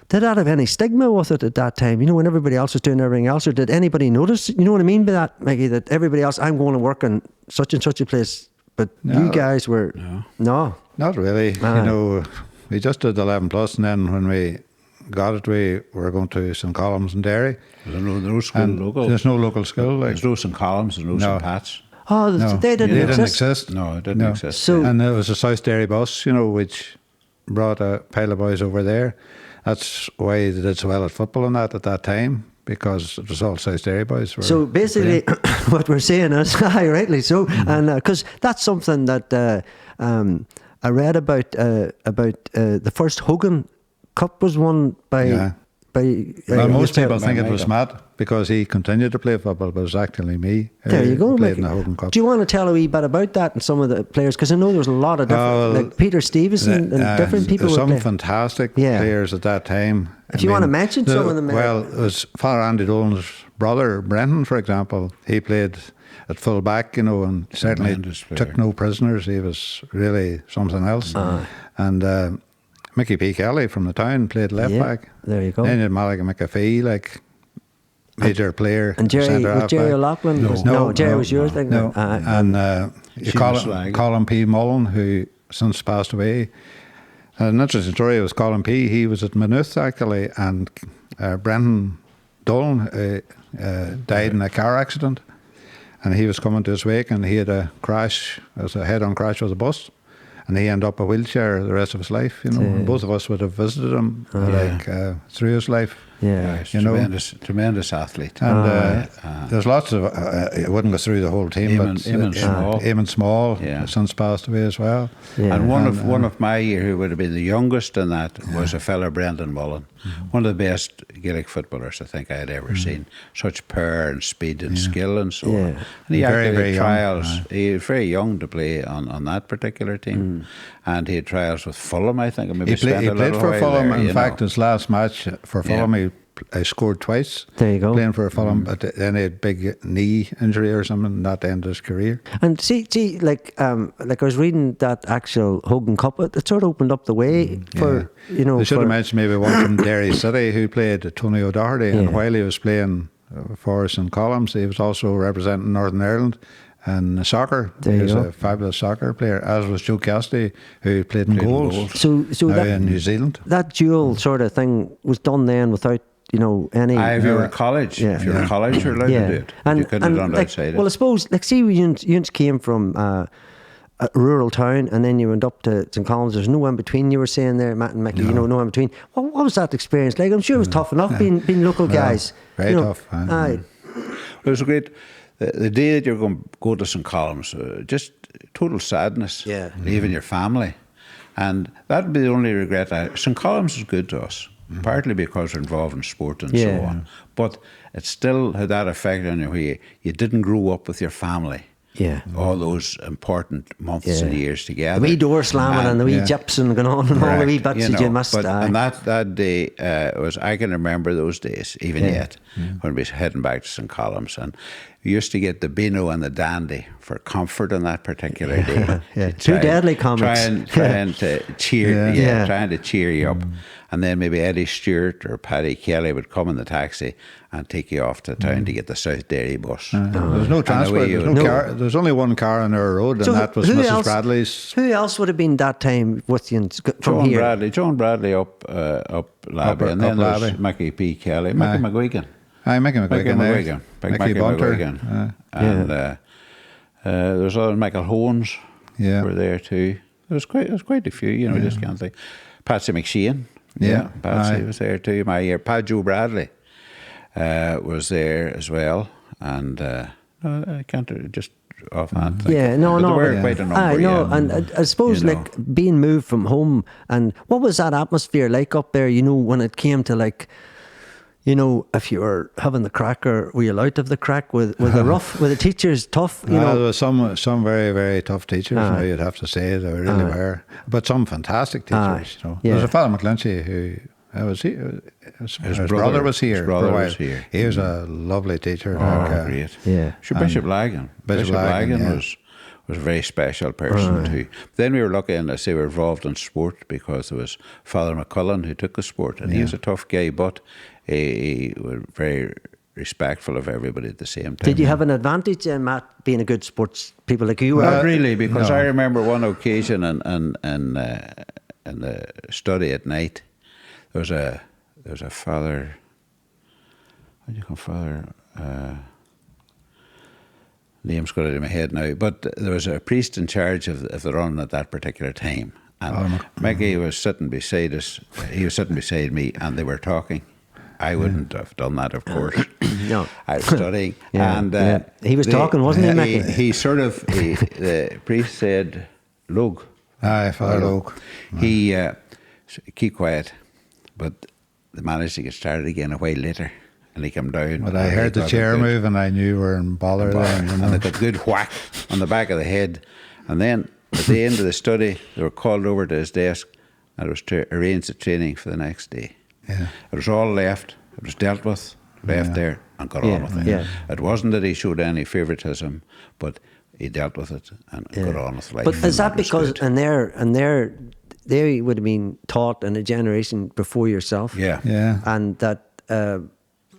S1: did that have any stigma with it at that time? You know, when everybody else was doing everything else, or did anybody notice? You know what I mean by that, Maggie? That everybody else, I'm going to work in such and such a place, but you guys were no,
S2: not really. You know, we just did the 11 plus, and then when we got it, we were going to St. Columns and Derry.
S3: There's no school local.
S2: There's no local school. Like.
S3: There's no St. Columns, there's no St. Pat's.
S1: Oh, they didn't exist.
S3: No, it didn't exist.
S1: So,
S2: and there was a South Derry bus, you know, which brought a pile of boys over there. That's why they did so well at football and that at that time, because it was all South Derry boys.
S1: So basically, what we're saying is, rightly so, and because that's something that I read about the first Hogan Cup was won by.
S2: Well, most people think it was Matt because he continued to play football, but it was actually me.
S1: There you go.
S2: Played in the Hogan Cup.
S1: Do you want to tell a wee bit about that and some of the players? Because I know there's a lot of different, like Peter Stevenson and different people.
S2: Some fantastic players at that time.
S1: If you want to mention some of them.
S2: Well, it was Father Andy Dolan's brother, Brenton, for example. He played at full back, you know, and certainly took no prisoners. He was really something else. And Mickey P. Kelly from the town played left back.
S1: There you go.
S2: Then you had Malachy McAfee, like major player.
S1: And Jerry O'Loughlin? No, Jerry was your thing.
S2: No. And Colin P. Mullen, who since passed away. An interesting story was Colin P. He was at Maynooth actually, and Brendan Dolan died in a car accident, and he was coming to his wake, and he had a crash, as a head-on crash with a bus. And he ended up a wheelchair the rest of his life, you know. And both of us would have visited him through his life.
S3: Yeah, tremendous athlete.
S2: And there's lots of, I wouldn't go through the whole team, Eamon Small since passed away as well.
S3: Yeah. And one of my year who would have been the youngest in that was a fella, Brendan Mullen, one of the best Gaelic footballers I think I had ever seen. Such power and speed and skill and so on. And he had trials. He was very young to play on that particular team. And he had trials with Fulham, I think.
S2: He played for Fulham. There, in fact, his last match for Fulham, he scored twice.
S1: There you go.
S2: Playing for Fulham, but then he had a big knee injury or something, and that ended his career.
S1: And see, like I was reading that actual Hogan Cup, it sort of opened up the way for, you know.
S2: They should have mentioned maybe one from Derry City who played Tony O'Doherty, and while he was playing for us in Columns, he was also representing Northern Ireland. And soccer, he was a fabulous soccer player, as was Joe Cassidy, who played in goals.
S1: So that,
S2: in New Zealand.
S1: That dual sort of thing was done then without, you know, any.
S3: If you were in college, if you were in college, you're allowed to do it. And you couldn't have done it outside.
S1: Well, I suppose, like, see, you came from a rural town, and then you went up to St. Columns. There's no in between. You were saying there, Matt and Mickey, you know, no in between. What was that experience like? I'm sure it was tough enough being local guys.
S2: Very tough.
S3: It was great. The day that you're going to go to St. Columns, just total sadness, leaving your family. And that would be the only regret. St. Columns is good to us, partly because we're involved in sport and so on. But it still had that effect on you where you didn't grow up with your family.
S1: Yeah.
S3: All those important months and years together.
S1: The wee door slamming and the wee gypsum going on and all the wee bits that you missed.
S3: And that day I can remember those days, even yet, when we were heading back to St. Columns. And we used to get the Beano and the Dandy for comfort on that particular day.
S1: Two deadly comics.
S3: Trying to cheer you up. And then maybe Eddie Stewart or Paddy Kelly would come in the taxi and take you off to town to get the South Derry bus.
S2: There's no transport. There's only one car on our road, and that was Mrs. Bradley's.
S1: Who else would have been that time with you from here?
S3: Joan Bradley up Labby, and then there's Mickey P. Kelly, Mickey McGuigan.
S2: Mickey McGuigan.
S3: Mickey Bunter. And there's other Michael Hones were there too. There's quite a few, you know, just can't think. Patsy McShane. Patsy was there too. My year, Joe Bradley was there as well, and I can't just offhand think. There were quite a number.
S1: And I suppose like being moved from home, and what was that atmosphere like up there? You know, when it came to like, you know, if you were having the crack, or were you allowed to have the crack? Were the rough? Were the teachers tough? You know,
S2: There was some very, very tough teachers. Now you'd have to say they really were, but some fantastic teachers. You know, there was a fellow McClinchy who was he. His brother was here.
S3: His brother
S2: for a while.
S3: was here.
S2: He was a lovely teacher.
S3: Great.
S1: Yeah.
S3: Sure, Bishop Lagan. Bishop Lagan was a very special person too. Then we were lucky, and I say we were involved in sport because there was Father McCullen who took the sport, and he was a tough guy, but he was very respectful of everybody at the same time.
S1: Did you have an advantage, Matt, being a good sports people like you were?
S3: Not really, because I remember one occasion in the study at night, there was a father. What do you call Father? Name's got it in my head now, but there was a priest in charge of the run at that particular time, and Mickey was sitting beside us. He was sitting beside me, and they were talking. I wouldn't have done that, of course.
S1: No,
S3: I was studying, and
S1: he was talking, wasn't he, Mickey?
S3: He sort of the priest said, "Lug."
S2: Aye, Father Lug.
S3: He keep quiet, but they managed to get started again a while later. And he came down.
S2: But I heard the chair move, and I knew we were in bother then. You know?
S3: And they got a good whack on the back of the head. And then at the end of the study, they were called over to his desk, and it was to arrange the training for the next day.
S2: Yeah.
S3: It was all left. It was dealt with, left there, and got on with it.
S1: Yeah.
S3: It wasn't that he showed any favouritism, but he dealt with it and got on with life.
S1: But is that because
S3: good.
S1: they would have been taught in a generation before yourself?
S2: Yeah.
S1: And that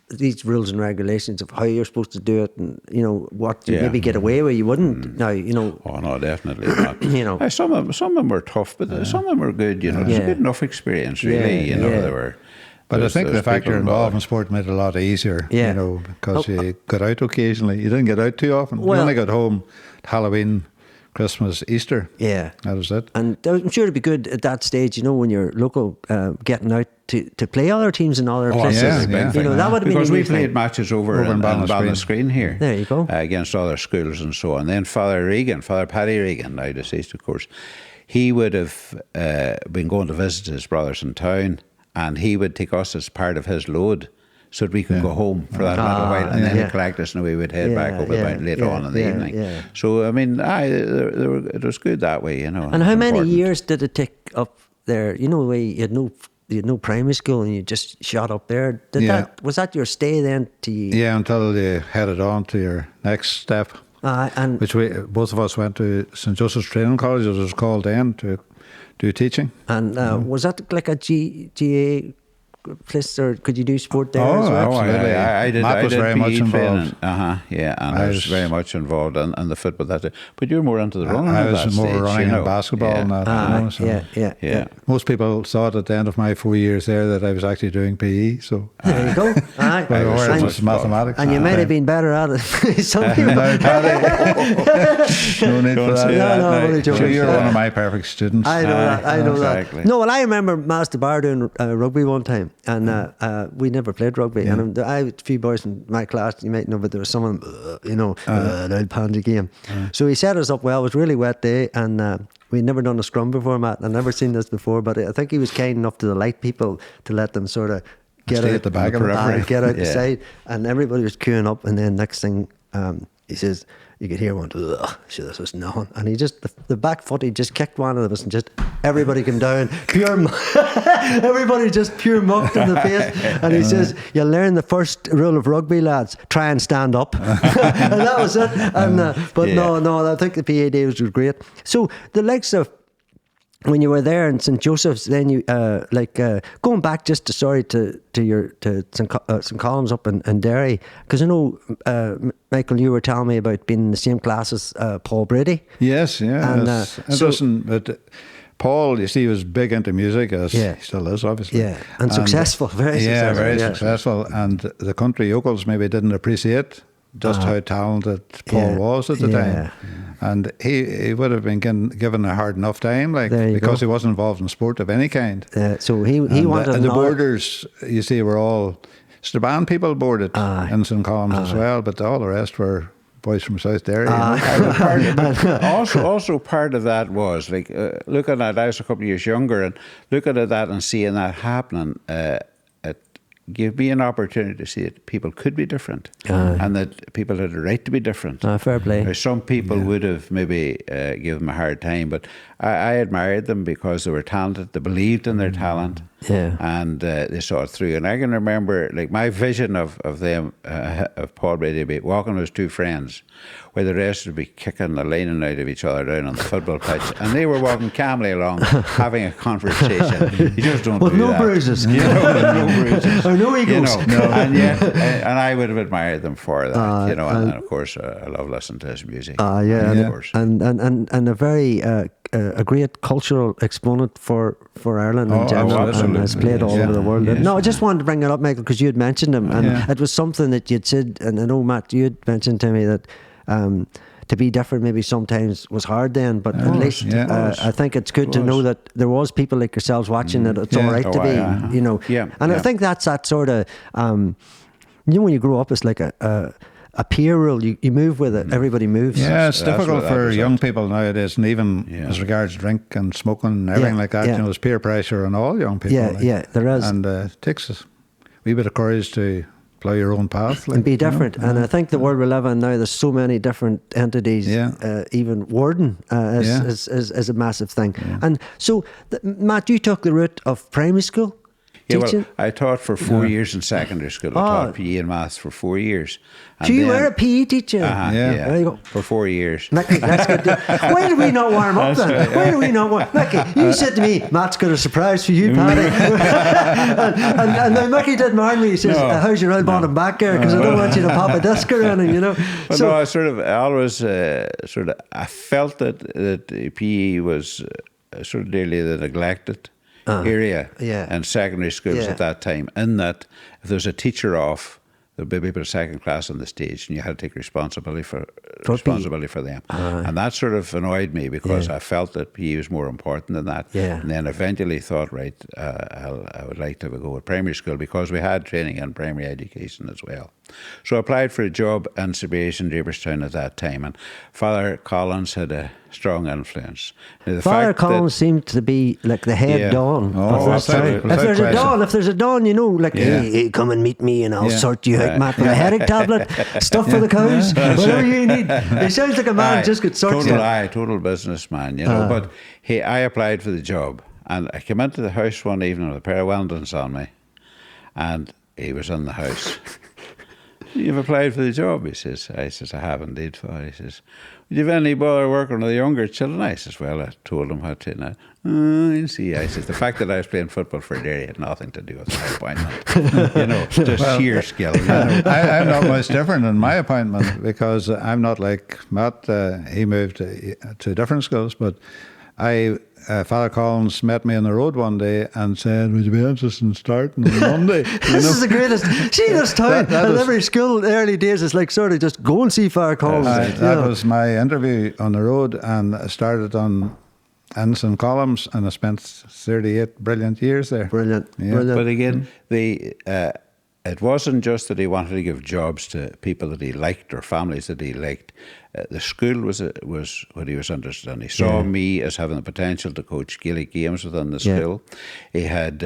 S1: these rules and regulations of how you're supposed to do it, and you know what you maybe get away with, you wouldn't. Now you know.
S3: Oh no, definitely not.
S1: You know,
S3: some of them were tough, but some of them were good. You know, it was a good enough experience, really. You know, they were.
S2: But I think the fact you're involved in sport made it a lot easier.
S1: Yeah.
S2: You know, because you got out occasionally. You didn't get out too often.
S1: Well,
S2: you only got home Halloween, Christmas, Easter.
S1: Yeah.
S2: That was it.
S1: And I'm sure it'd be good at that stage, you know, when you're local, getting out to play other teams in other places.
S2: Yeah.
S1: You know, that would have been
S3: because we
S1: a
S3: played
S1: thing.
S3: matches over in Ballinascreen here.
S1: There you go.
S3: Against other schools and so on. Then Father Paddy Regan, now deceased, of course, he would have been going to visit his brothers in town, and he would take us as part of his load, so that we could go home for that little while, and then he'd collect us, and we would head back over the mountain later on in the evening. Yeah. So I mean, it was good that way, you know.
S1: And how many years did it take up there? You know, the way you had no primary school, and you just shot up there. Was that your stay then?
S2: Yeah, until you headed on to your next step.
S1: And
S2: which both of us went to St. Joseph's Training College, as it was called then, to do teaching.
S1: And was that like a GA place, or could you do sport there as well?
S2: Absolutely.
S3: I did.
S2: Matt was very much involved.
S3: And I was very much involved in the football that day. But you were more into the running.
S2: I was more
S3: stage,
S2: running and basketball and that.
S1: Yeah.
S2: Most people thought at the end of my 4 years there that I was actually doing PE. So
S1: there you go.
S2: But it was mathematics.
S1: And you might have been better at it. Some people.
S2: No need for that.
S1: No,
S2: So you're one of my perfect students.
S1: I know
S3: exactly.
S1: that. No, well, I remember Master Bar doing rugby one time, and we never played rugby. Yeah. And I had a few boys in my class, you might know, but there was someone, an pandy game. So he set us up well. It was a really wet day, and we'd never done a scrum before, Matt. I'd never seen this before, but I think he was kind enough to the light people to let them sort of get out
S2: at the back of the
S1: get out the side, and everybody was queuing up. And then next thing, he says, you could hear one, sure, this was nothing. And he just, the back foot, he just kicked one of us, and just everybody came down, everybody just pure mucked in the face. And he says, you learn the first rule of rugby, lads, try and stand up. And that was it. And no, I think the PA days was great. So the likes of, when you were there in St. Joseph's, then you going back just to St. Columns up in Derry, because I know Michael, you were telling me about being in the same class as Paul Brady.
S2: Yes, yeah. And but Paul, you see, was big into music, as he still is, obviously.
S1: Yeah, and successful, very successful.
S2: Yeah, very successful. And the country yokels maybe didn't appreciate just how talented Paul was at the time. And he would have been given a hard enough time, because he wasn't involved in sport of any kind.
S1: So he wanted.
S2: And the boarders, you see, were all Strabane people boarded in St. Columns as well, but all the rest were boys from South Derry.
S3: Also part of that was looking at, I was a couple of years younger, and looking at that and seeing that happening at gave me an opportunity to see that people could be different and that people had a right to be different.
S1: Fair play.
S3: Some people would have maybe given them a hard time, but I admired them because they were talented, they believed in their talent, and they saw it through. And I can remember, like, my vision of them, of Paul Brady, be walking with his two friends, where the rest would be kicking the lining out of each other down on the football pitch, and they were walking calmly along, having a conversation. You just don't
S1: with
S3: do
S1: no
S3: that.
S1: bruises.
S3: You know, with no bruises.
S1: Or no egos.
S3: You know, and yet, and I would have admired them for that. You know, and of course, I love listening to his music. Of course.
S1: And a very a great cultural exponent for Ireland in general, and has played all over the world. No, I just wanted to bring it up, Michael, because you had mentioned him, and it was something that you'd said, and I know, Matt, you had mentioned to me that to be different maybe sometimes was hard then, but at least I think it's good to know that there was people like yourselves watching that it's all right to be, you know. And I think that's that sort of, you know, when you grow up, it's like a peer rule. You move with it. Everybody moves.
S2: Yeah, it's difficult for young people nowadays, and even as regards drink and smoking and everything like that. You know, there's peer pressure on all young people.
S1: There is.
S2: And it takes a wee bit of courage to plough your own path.
S1: And be different. And I think the world we live in now, there's so many different entities. Even wording is a massive thing. And so, Matt, you took the route of primary school.
S3: Yeah, well, I taught for 4 years in secondary school. I taught PE and maths for 4 years. And
S1: so you were a PE teacher?
S3: There you go. For 4 years.
S1: Mickey, that's good. Why did we not warm up then? Why did we not warm up? Mickey, you said to me, Matt's got a surprise for you, Paddy. and then Mickey didn't mind me. He says, how's your old bottom back there? Because I don't want you to pop a disc or anything, you know.
S3: Well, so, no, I always I felt that PE was sort of nearly the neglected area in secondary schools at that time, in that if there's a teacher off, there'd be people second class on the stage, and you had to take responsibility for them. And that sort of annoyed me, because I felt that PE was more important than that. And then eventually thought, right, I would like to have a go at primary school, because we had training in primary education as well. So I applied for a job in St. Mary's in Draperstown at that time, and Father Collins had a strong influence. Now,
S1: Father Collins seemed to be like the head don of that town. If there's a don, you know, like, hey, come and meet me and I'll sort you out, Matt, with a headache tablet, stuff for the cows, whatever you need. He sounds like a man just could sort you.
S3: Total businessman, you know. But I applied for the job, and I came into the house one evening with a pair of Wellingtons on me, and he was in the house. You've applied for the job, he says. I says, I have indeed, Father. He says, would you have any bother working with the younger children? I says, well, I told him how to. You see, I says, the fact that I was playing football for Derry had nothing to do with my appointment. You know, just sheer skill. You know?
S2: I'm not much different in my appointment, because I'm not like Matt. He moved to different schools, but Father Collins met me on the road one day and said, would you be interested in starting on Monday?
S1: This is the greatest. See, this town, and every school in the early days, it's like sort of just go and see Father Collins.
S2: That was my interview on the road, and I started in St. Columns, and I spent 38 brilliant years there.
S1: Brilliant.
S3: But again, it wasn't just that he wanted to give jobs to people that he liked or families that he liked. The school was what he was interested in. He saw me as having the potential to coach Gaelic games within the school. He had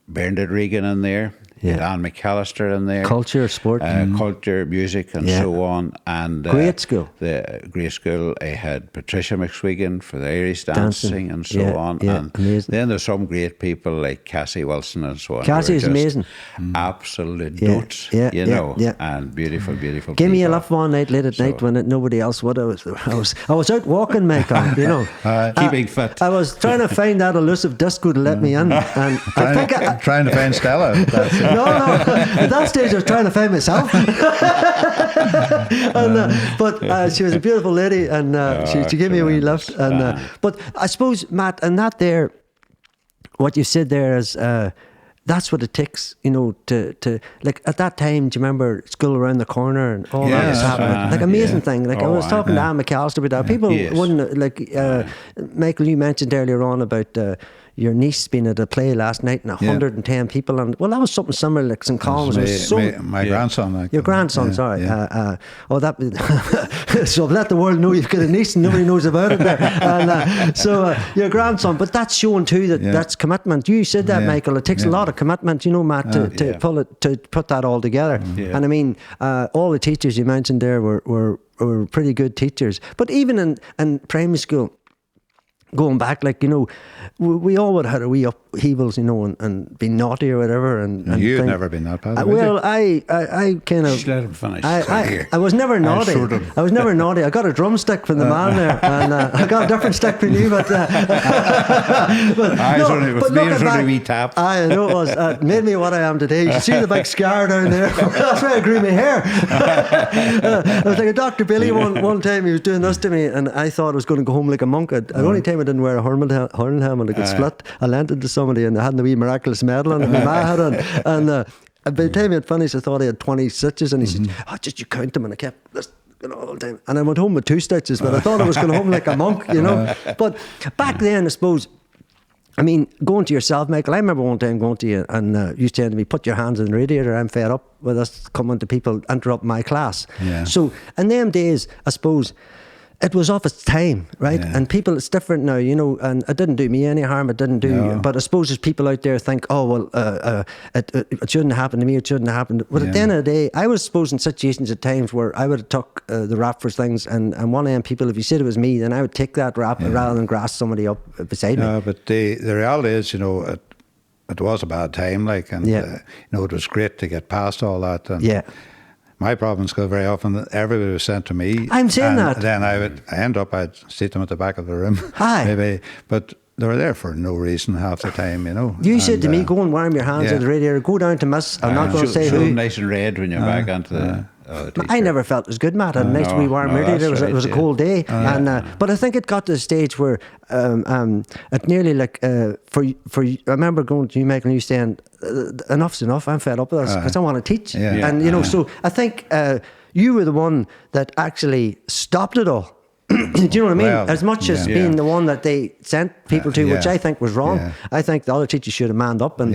S3: Bernard Regan in there. Dan McAllister in there.
S1: Culture, sport.
S3: Culture, music, and so on. And
S1: great school.
S3: The great school. I had Patricia McSwiggan for the Irish dancing and so on. And
S1: amazing.
S3: then there's some great people like Cassie Wilson and so on.
S1: Cassie is amazing.
S3: Absolute dotes, you know, and beautiful
S1: Give
S3: people.
S1: me a laugh one night late at night when nobody else would. I was out walking, Michael, you know.
S3: Keeping fit.
S1: I was trying to find that elusive disco to let me in. And
S2: trying to find Stella. That's it.
S1: No. At that stage, I was trying to find myself. But she was a beautiful lady, and she gave me a wee lift. And but I suppose, Matt, and that there, what you said there is that's what it takes, you know, to like at that time. Do you remember school around the corner and all that was happening? Like amazing thing. Like I was talking to Anne McAllister about that. People wouldn't like Michael. You mentioned earlier on about. your niece been at a play last night and 110 people, and well, that was something similar. Like St. Columns was so.
S2: My grandson. Like
S1: Your grandson,
S2: yeah,
S1: sorry.
S2: Yeah.
S1: So let the world know you've got a niece and nobody knows about it there. And your grandson, but that's showing too that that's commitment. You said that, Michael. It takes a lot of commitment, you know, Matt, to put that all together.
S3: Yeah.
S1: And I mean, all the teachers you mentioned there were pretty good teachers. But even in primary school, going back, like, you know, we all would have had a wee upheavals, you know, and be naughty or whatever. And
S2: You'd never been that bad.
S1: Well, I kind of.
S3: Just let him finish.
S1: I was never naughty. I was never naughty. I got a drumstick from the man there, and I got a different stick from you. But
S3: only wee tap.
S1: I know it was. It made me what I am today. You should see the big scar down there. That's why I grew my hair. I was like a Dr. Billy one time. He was doing this to me, and I thought I was going to go home like a monk. The only time I didn't wear a hurling helmet, I got split. I lent it to somebody, and I had the wee miraculous medal on it. My ma had on, and by the time he had finished, I thought he had 20 stitches, and he said, just you count them, and I kept this, you know, all the time. And I went home with 2 stitches, but I thought I was going home like a monk, you know. But back then, I suppose, I mean, going to yourself, Michael, I remember one time going to you and you saying to me, put your hands in the radiator, I'm fed up with us coming to people interrupt my class.
S2: Yeah.
S1: So in them days, I suppose, it was of its time, right?
S2: Yeah.
S1: And people, it's different now, you know, and it didn't do me any harm, it didn't do, but I suppose there's people out there think, oh, well, it shouldn't happen to me, it shouldn't happen. But at the end of the day, I was supposed in situations at times where I would have took the rap for things, and one of them people, if you said it was me, then I would take that rap rather than grass somebody up beside me.
S2: No, but the reality is, you know, it was a bad time, like, and, you know, it was great to get past all that. And my problem is because very often everybody was sent to me.
S1: I'm saying that.
S2: Then I'd sit them at the back of the room.
S1: Aye.
S2: Maybe, but they were there for no reason half the time, you know.
S1: You said to me, go and warm your hands at the radiator, go down to Miss, I'm not going to say
S3: show
S1: who.
S3: them nice and red when you're back onto the
S1: I never felt as good, Matt. I had a nice wee warm radiator. It was a cold day, but I think it got to the stage where it nearly like for I remember going to you, Michael, and you saying, "Enough's enough. I'm fed up with this because I want to teach." And you know, so I think you were the one that actually stopped it all. Do you know what I mean?
S2: Well,
S1: as much as being the one that they sent people to, which I think was wrong. I think the other teachers should have manned up, and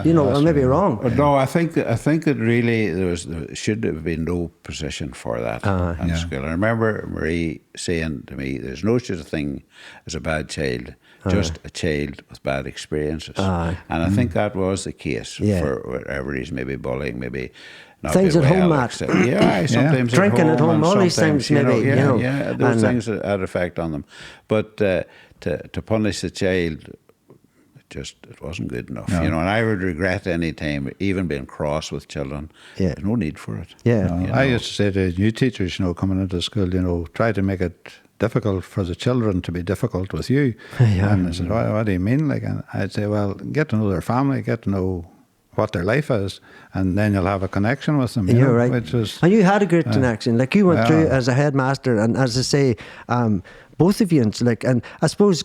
S1: you know, I may be wrong.
S3: But no, I think that really there should have been no position for that in school. I remember Marie saying to me, "There's no such a thing as a bad child, just a child with bad experiences." And I think that was the case for whatever reason, maybe bullying, maybe. Not
S1: things at home,
S3: well,
S1: Matt.
S3: Sometimes
S1: drinking at home, all these things, maybe.
S3: Those things had effect on them. But to punish the child, it wasn't good enough, you know. And I would regret any time, even being cross with children. There's no need for it.
S2: I used to say to new teachers, you know, coming into school, you know, try to make it difficult for the children to be difficult with you. And I said, what do you mean? Like, and I'd say, well, get to know their family, get to know what their life is, and then you'll have a connection with them.
S1: You're right. And you had a good connection. Like, you went through as a headmaster, and as I say, both of you, and I suppose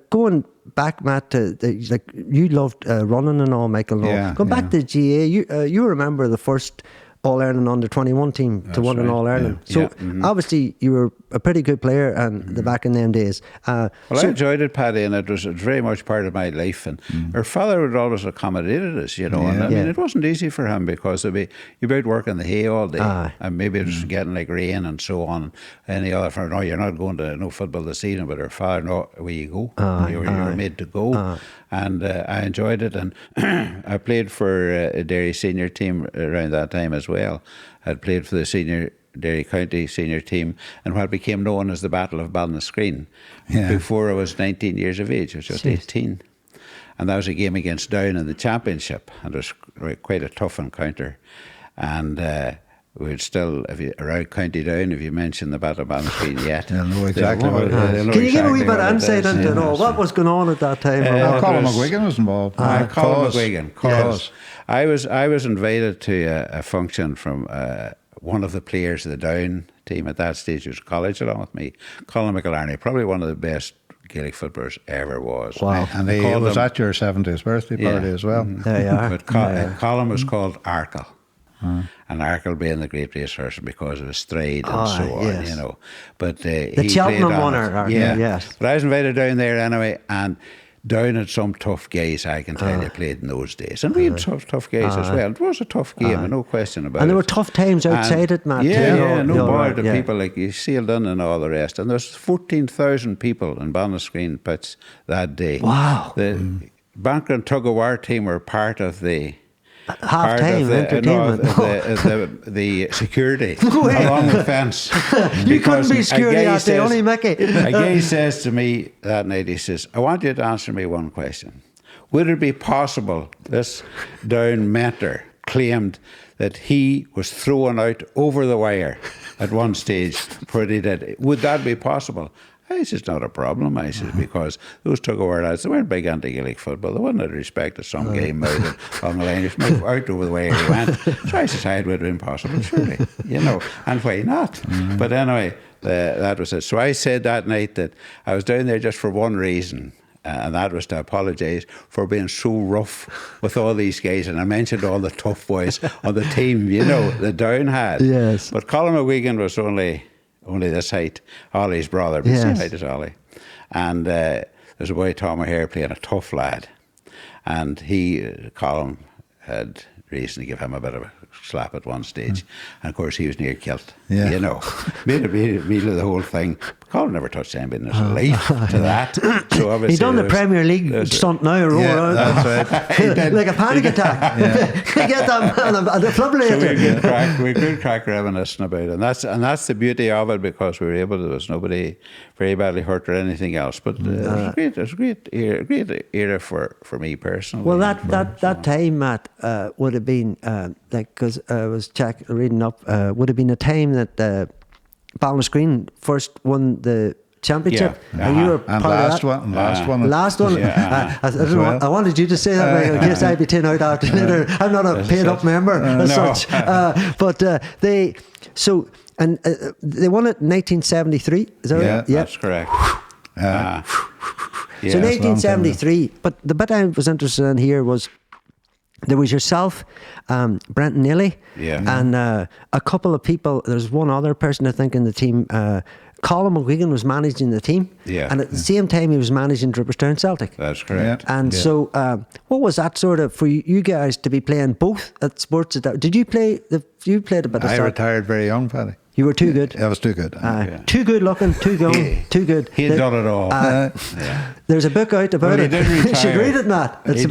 S1: going back, Matt, to like you loved running and all, Michael. Going back to GA, you remember the first All-Ireland under-21 team to win an All-Ireland. So obviously you were a pretty good player and back in them days.
S3: I enjoyed it, Paddy, and it was very much part of my life. And our father would always accommodated us, you know. And I mean, it wasn't easy for him because you'd be out working the hay all day, and maybe it was getting like rain and so on. And the other friend, no, you're not going to no football this evening. But our father, no, where you go, you're made to go. And I enjoyed it, and I played for a Derry senior team around that time as well. I'd played for the Derry County senior team and what became known as the Battle of Ballinascreen before I was 19 years of age. I was just 18. And that was a game against Down in the championship, and it was quite a tough encounter. And we'd still, around County Down, if you mention the Battle of Ballinascreen yet.
S2: They'll know exactly what it is.
S1: Can you give a wee bit of insight into it all? What was going on at that time?
S2: Colin McGuigan was involved.
S3: Colin McGuigan. I was invited to a function from one of the players of the Down team at that stage, who was college along with me, Colin McIllarney, probably one of the best Gaelic footballers ever was.
S1: Wow.
S2: And he was at your 70th birthday party as well.
S1: There you are.
S3: But Colin was called Arkle. And Arkle being the great racehorse because of his stride and so on, you know. But
S1: the Cheltenham winner,
S3: yes. But I was invited down there anyway, and down at some tough guys, I can tell you, played in those days. And we had tough guys as well. It was a tough game, no question about it.
S1: And there were tough times outside it, Matt.
S3: Yeah, no bother.
S1: Right,
S3: The people like you sailed in and all the rest. And there's 14,000 people in Ballinascreen pitch that day.
S1: Wow.
S3: The Banker and Tug of War team were part of the
S1: half-time entertainment.
S3: The security along the fence.
S1: You couldn't be security out there, only Mickey.
S3: A guy says to me that night, he says, I want you to answer me one question. Would it be possible, this down mentor claimed that he was thrown out over the wire at one stage for what he did. Would that be possible? I says, not a problem. I says, because those tug-of-war lads, they weren't big anti-Gaelic football. They wouldn't have respected some game out on the line. It's out over the way he went. So I said, it would have been possible, surely. And why not? But anyway, that was it. So I said that night that I was down there just for one reason, and that was to apologise for being so rough with all these guys. And I mentioned all the tough boys on the team, the Down had.
S1: Yes.
S3: But Colin McGuigan was only this height, Ollie's brother, but same height as Ollie. And there's a boy, Tom O'Hare, playing a tough lad. And Colin had reason to give him a bit of a slap at one stage. And of course, he was near killed. Made a meal of the whole thing. But Colin never touched anybody in his life to that. So obviously,
S1: he's done the Premier League stunt now, roll around.
S3: That's right.
S1: Like a panic attack. Get that man a defibrillator.
S3: So we could crack reminiscing about it. And that's the beauty of it, because we were able to, there was nobody very badly hurt or anything else. But it was a great era for me personally.
S1: Well, that time, Matt, would have been, because I was reading up, would have been a time that Ballinascreen first won the championship, and you were part of that. Last one. I wanted you to say that, in case I'd be 10 out after later. I'm not a paid up member as such. But they won it in 1973. Is that right? Yeah,
S3: that's correct.
S1: So 1973. But the bit I was interested in here was, there was yourself, Brenton Neely, and a couple of people. There's one other person, I think, in the team. Colin McGuigan was managing the team, and at the same time he was managing Draperstown Celtic.
S3: That's correct.
S1: And so, what was that sort of for you guys to be playing both at sports? Did you play? You played a bit of.
S2: I retired very young, Paddy.
S1: You were too good.
S2: I was too good.
S1: Too good looking, too young, too good.
S3: He had done it all.
S1: There's a book out about it. You should read it, Matt.
S3: He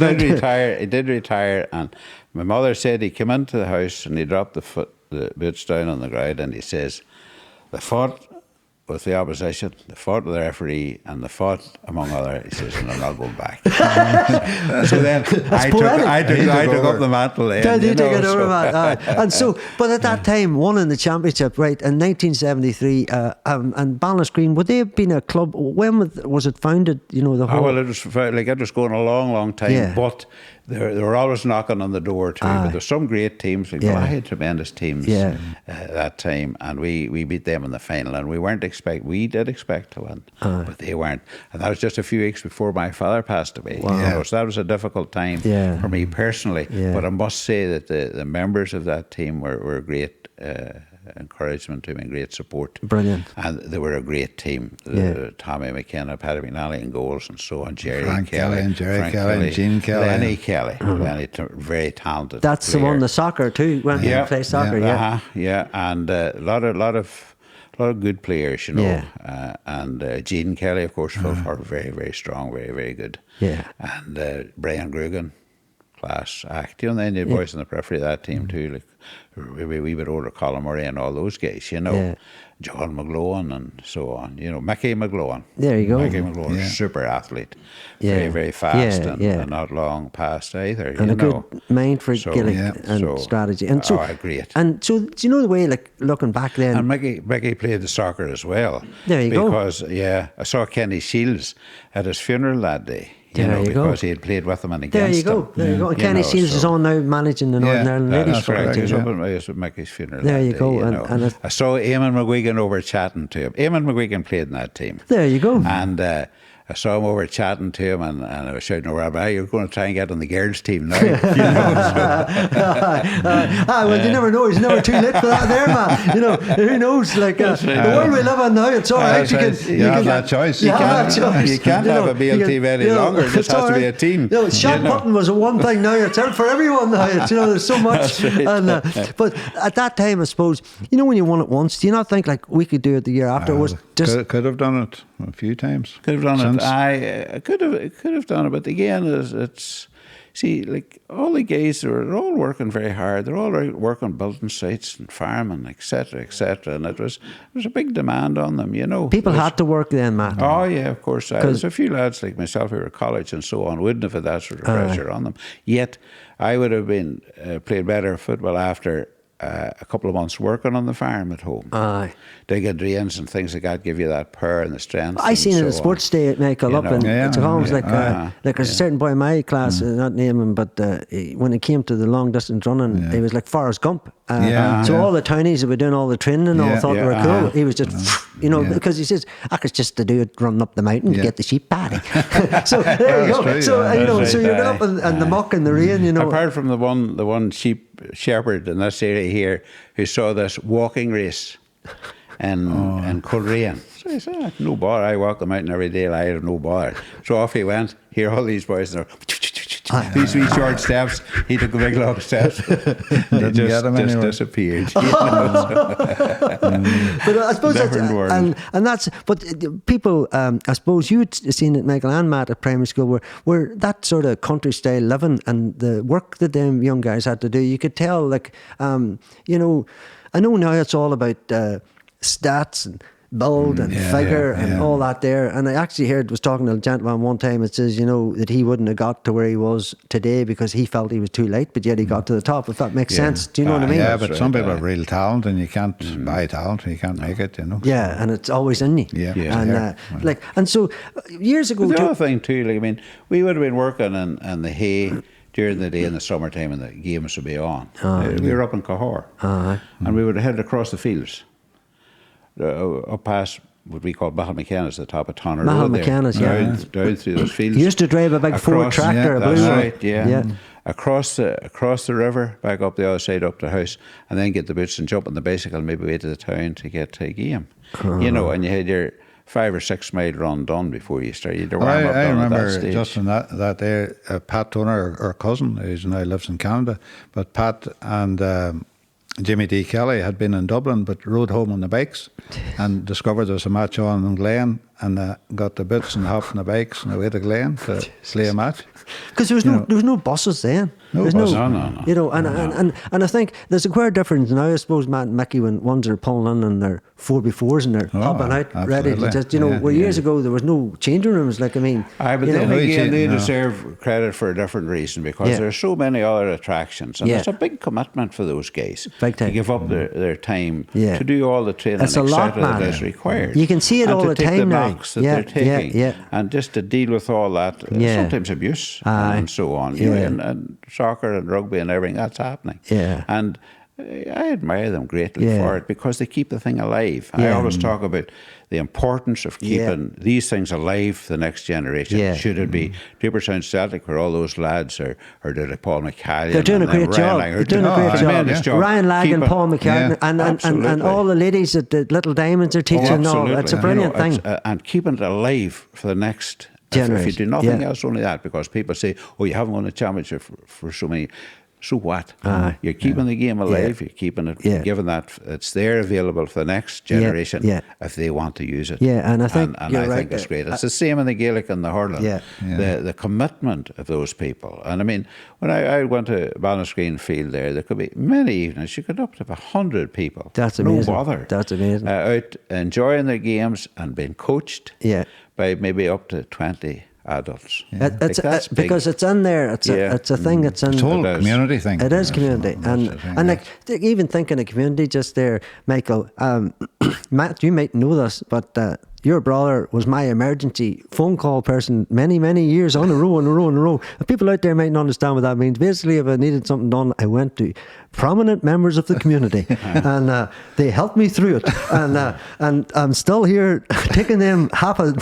S3: did retire, and my mother said he came into the house and he dropped the boots down on the ground, and he says, "They fought with the opposition, they fought with the referee, and they fought among other." He says, "And I'm not going back." So then I took up the mantle.
S1: You took it over, Matt. And so, but at that time, won in the championship, right, in 1973, and Ballinascreen, would they have been a club? When was it founded? The whole.
S3: Well, it was going a long, long time, but they were always knocking on the door too. But there's some great teams. I had tremendous teams that time, and we beat them in the final, and we did expect to win, but they weren't. And that was just a few weeks before my father passed away. So that was a difficult time for me personally. But I must say that the members of that team were great encouragement to me and great support.
S1: Brilliant.
S3: And they were a great team. Tommy McKenna, Paddy McNally in goals and so on,
S2: Frank Kelly and Gene Kelly.
S3: Lenny Kelly. Lenny, very talented.
S1: That's player. The one, the soccer too, when he plays soccer,
S3: and a lot of good players, and Gene Kelly, of course, are very, very strong, very, very good. And Brian Grugan, class act. And then you had boys in the periphery of that team too, like maybe a wee bit older Colin Murray and all those guys, John McGlowan and so on. Mickey McGlowan.
S1: There you go.
S3: Mickey McGlowan, super athlete, very, very fast and not long past either.
S1: And a good mind for Gaelic and strategy. And so,
S3: great.
S1: And so, do you know the way, like looking back then?
S3: And Mickey played the soccer as well.
S1: There you go.
S3: Because I saw Kenny Shields at his funeral that day. Because he had played with them and against them.
S1: There you go. And Kenny Shields is on now managing the Northern Ireland ladies.
S3: That's correct. He was up at Mickey's funeral.
S1: There you go.
S3: And I saw Eamon McGuigan over chatting to him. Eamon McGuigan played in that team.
S1: There you go.
S3: And I saw him over chatting to him, and I was shouting over, "But you're going to try and get on the girls' team now." You know,
S1: Well, you never know. He's never too late for that there, man. You know, who knows? Like, the world we live in now, it's all right.
S2: You have that choice.
S3: You can't have a BL team any longer. It just has to be a team.
S1: You know, shot putting was a one thing now. It's out for everyone now. It's, you know, there's so much.
S3: Right.
S1: And, but at that time, I suppose, you know, when you won it once, do you not think like we could do it the year after? It was just
S2: could have done it a few times.
S3: Could have done it. I could have done it, but again, it's see, like all the guys they're all working very hard. They're all working building sites and farming, etc., etc. And there was a big demand on them. You know,
S1: people had to work then, Matt.
S3: Oh yeah, of course. There's a few lads like myself who were at college and so on wouldn't have had that sort of pressure on them. Yet I would have been played better football after a couple of months working on the farm at home.
S1: Aye.
S3: Digging drains and things like that give you that power and the strength.
S1: I seen it at sports day at Michael up in Holmes, like a certain boy in my class, not name him, but when it came to the long distance running, he was like Forrest Gump. So all the townies that were doing all the training and all thought they were cool. He was just, you know, because he says, it's just the dude running up the mountain to get the sheep paddy. So there you go.
S2: True,
S1: so you know, so you're going up in the muck and the rain, you know.
S3: Apart from the one sheep shepherd in this area here who saw this walking race in Coleraine. So he said, no bother, I walk the mountain every day, I have no bother. So off he went, here all these boys, and these wee short steps, he took a big long steps, he just disappeared. You know,
S1: but I suppose that's, and that's, but people, I suppose you'd seen it, Michael and Matt, at primary school, where that sort of country style living and the work that them young guys had to do, you could tell, like, you know, I know now it's all about stats and build and figure and all that there. And I actually was talking to a gentleman one time, it says, you know, that he wouldn't have got to where he was today because he felt he was too late, but yet he got to the top, if that makes sense. Do you know what I mean?
S2: Yeah, but some people have real talent and you can't buy talent, you can't make it, you know.
S1: Yeah, and it's always in you. And like, and so years ago,
S3: but the other thing too, like, I mean, we would have been working in the hay during the day in the summertime and the games would be on. We were up in Cahor and we would have headed across the fields up past what we call Ballinascreen, the top of Tonner Road there.
S1: Down
S3: through those fields.
S1: You used to drive a big Ford tractor.
S3: That's right, Across the river, back up the other side up to the house, and then get the boots and jump on the bicycle, maybe way to the town to get to a game. You know, and you had your 5 or 6 mile run done before you started.
S2: I remember just in that day, Pat Turner, our cousin, who now lives in Canada, but Pat and Jimmy D. Kelly had been in Dublin but rode home on the bikes and discovered there was a match on in Glen and got the bits and hopped on the bikes and away to Glen to play a match.
S1: Because there was no buses then.
S2: No.
S1: You know, and I think there's a quite difference now, I suppose, Matt and Mickey, when ones are pulling in their 4x4s and they're hopping out ready to just, you know, where years ago there was no changing rooms, like, I mean.
S3: But then again, they deserve credit for a different reason because there are so many other attractions and it's a big commitment for those guys to give up their time to do all the training, etc. that is required.
S1: You can see it all the time now.
S3: That they're taking and just to deal with all that, sometimes abuse and so on, and soccer and rugby and everything that's happening. And I admire them greatly for it because they keep the thing alive. I always talk about the importance of keeping these things alive for the next generation. Should it be Draperstown Celtic, where all those lads are doing Paul McCallion?
S1: They're doing a great job. They're doing a great job. Ryan Lag and Paul McCartney and all the ladies at the Little Diamonds are teaching. It's a brilliant thing.
S3: And keeping it alive for the next
S1: generation.
S3: If you do nothing else, only that, because people say, oh, you haven't won a championship for so many. So what? You're keeping the game alive. You're keeping it, given that it's there available for the next generation if they want to use it.
S1: And I think
S3: I think it's great. It's the same in the Gaelic and the hurling. The commitment of those people. And I mean, when I went to Ballinascreen field there could be many evenings. You could up to 100 people.
S1: That's amazing.
S3: No bother.
S1: That's amazing.
S3: Out enjoying their games and being coached by maybe up to 20 adults.
S1: It's because it's in there. It's a thing. It's in.
S2: It's a whole community thing.
S1: It is community, and like even thinking of community just there, Michael. Matt, you might know this, but your brother was my emergency phone call person many, many years on a row. And people out there might not understand what that means. Basically, if I needed something done, I went to prominent members of the community, and they helped me through it. And I'm still here taking them half a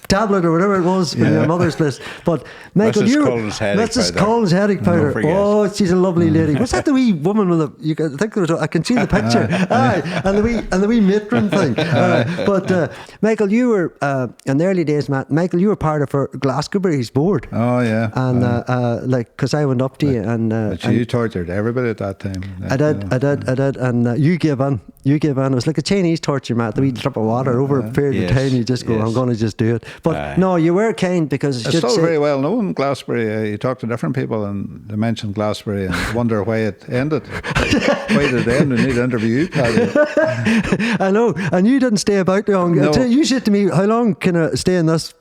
S1: tablet or whatever it was from your mother's place. But Michael, Mrs. Collins headache powder. Oh, she's a lovely lady. Was that the wee woman with the? I think there was. I can see the picture. Aye, and the wee matron thing. But Michael, you were in the early days, Matt. Michael, you were part of our Glasgowbury's board.
S2: Oh yeah.
S1: And because I went up to you and
S2: you tortured everybody at that time.
S1: I did, and you gave in. It was like a Chinese torture, Matt. The wee drop of water over a period of time. You just go, I'm going to just do it. But no, you were kind because
S2: it's still very well known. Glasgowbury. You talk to different people and they mention Glasgowbury and wonder why it ended. Why did it end? We need to interview you, Paddy.
S1: I know, and you didn't stay about long.
S2: No.
S1: You said to me, "How long can I stay in this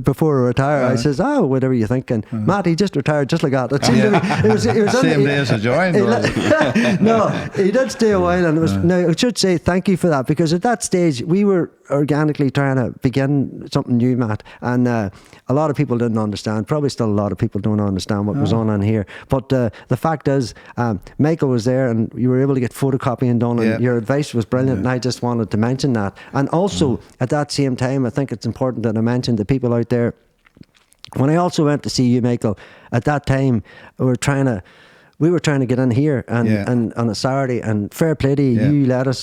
S1: before I retire?" I says, "Oh, whatever you're thinking." Matt, he just retired just like that. It seemed to me it was
S2: same day as I joined.
S1: No, he did stay a while, and it was. Now I should say thank you for that, because at that stage we were organically trying to begin something new, Matt, and a lot of people didn't understand. Probably still a lot of people don't understand what was on here. But the fact is, Michael was there, and you were able to get photocopying done, and your advice was brilliant. And I just wanted to mention that. And also at that same time, I think it's important that I mention the people out there. When I also went to see you, Michael, at that time we were trying to get in here and on a Saturday, and fair play to you,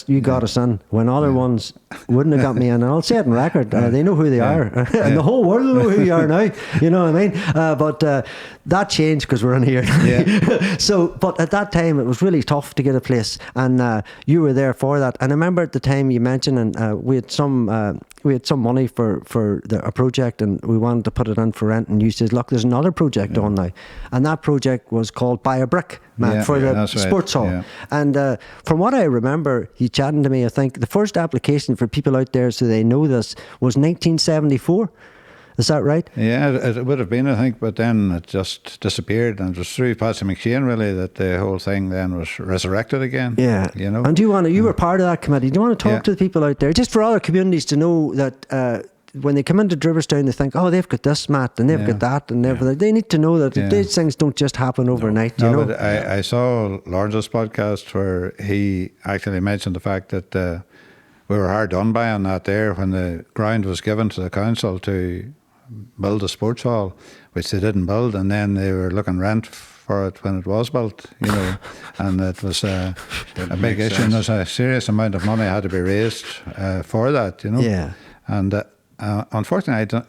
S1: you got us in when other ones wouldn't have got me in. And I'll say it on record, they know who they are, and the whole world know who you are now. You know what I mean? But that changed because we're in here. So, but at that time it was really tough to get a place, and you were there for that. And I remember at the time you mentioned, and we had some money for a project, and we wanted to put it in for rent, and you says, look, there's another project on now, and that project was called Buy a Brick, Matt, for the sports hall. And from what I remember, you chatting to me, I think the first application for people out there so they know this was 1974. Is that right?
S2: Yeah, it would have been, I think, but then it just disappeared, and it was through Patsy McShane really that the whole thing then was resurrected again. Yeah, you know.
S1: And you were part of that committee. Do you want to talk to the people out there, just for other communities to know that when they come into Draperstown, they think, oh, they've got this, Matt, and they've got that, and they need to know that these things don't just happen overnight. You know.
S2: But I saw Lawrence's podcast where he actually mentioned the fact that we were hard done by on that there when the ground was given to the council to build a sports hall, which they didn't build, and then they were looking rent for it when it was built, you know, and it was a big issue, and there's a serious amount of money had to be raised for that, you know. Yeah. And unfortunately,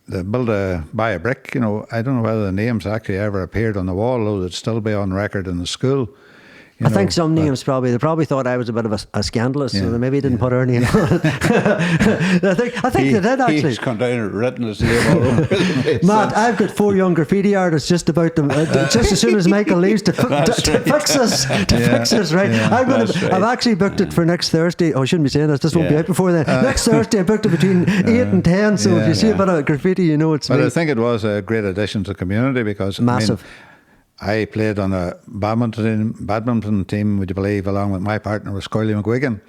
S2: they Buy a Brick, you know, I don't know whether the names actually ever appeared on the wall, though they'd still be on record in the school.
S1: I think some names they probably thought I was a bit of a scandalous, so they maybe didn't put our name on it. I think they did actually.
S3: He's come down and written his name all over the place.
S1: Matt, I've got 4 young graffiti artists just about them, just as soon as Michael leaves to fix us, right? Yeah, I've actually booked it for next Thursday. Oh, I shouldn't be saying this. This won't be out before then. Next Thursday, I booked it between 8 and 10. So if you see a bit of graffiti, you know it's me.
S2: But I think it was a great addition to the community because
S1: massive.
S2: I played on a badminton team, would you believe, along with my partner was Corley McGuigan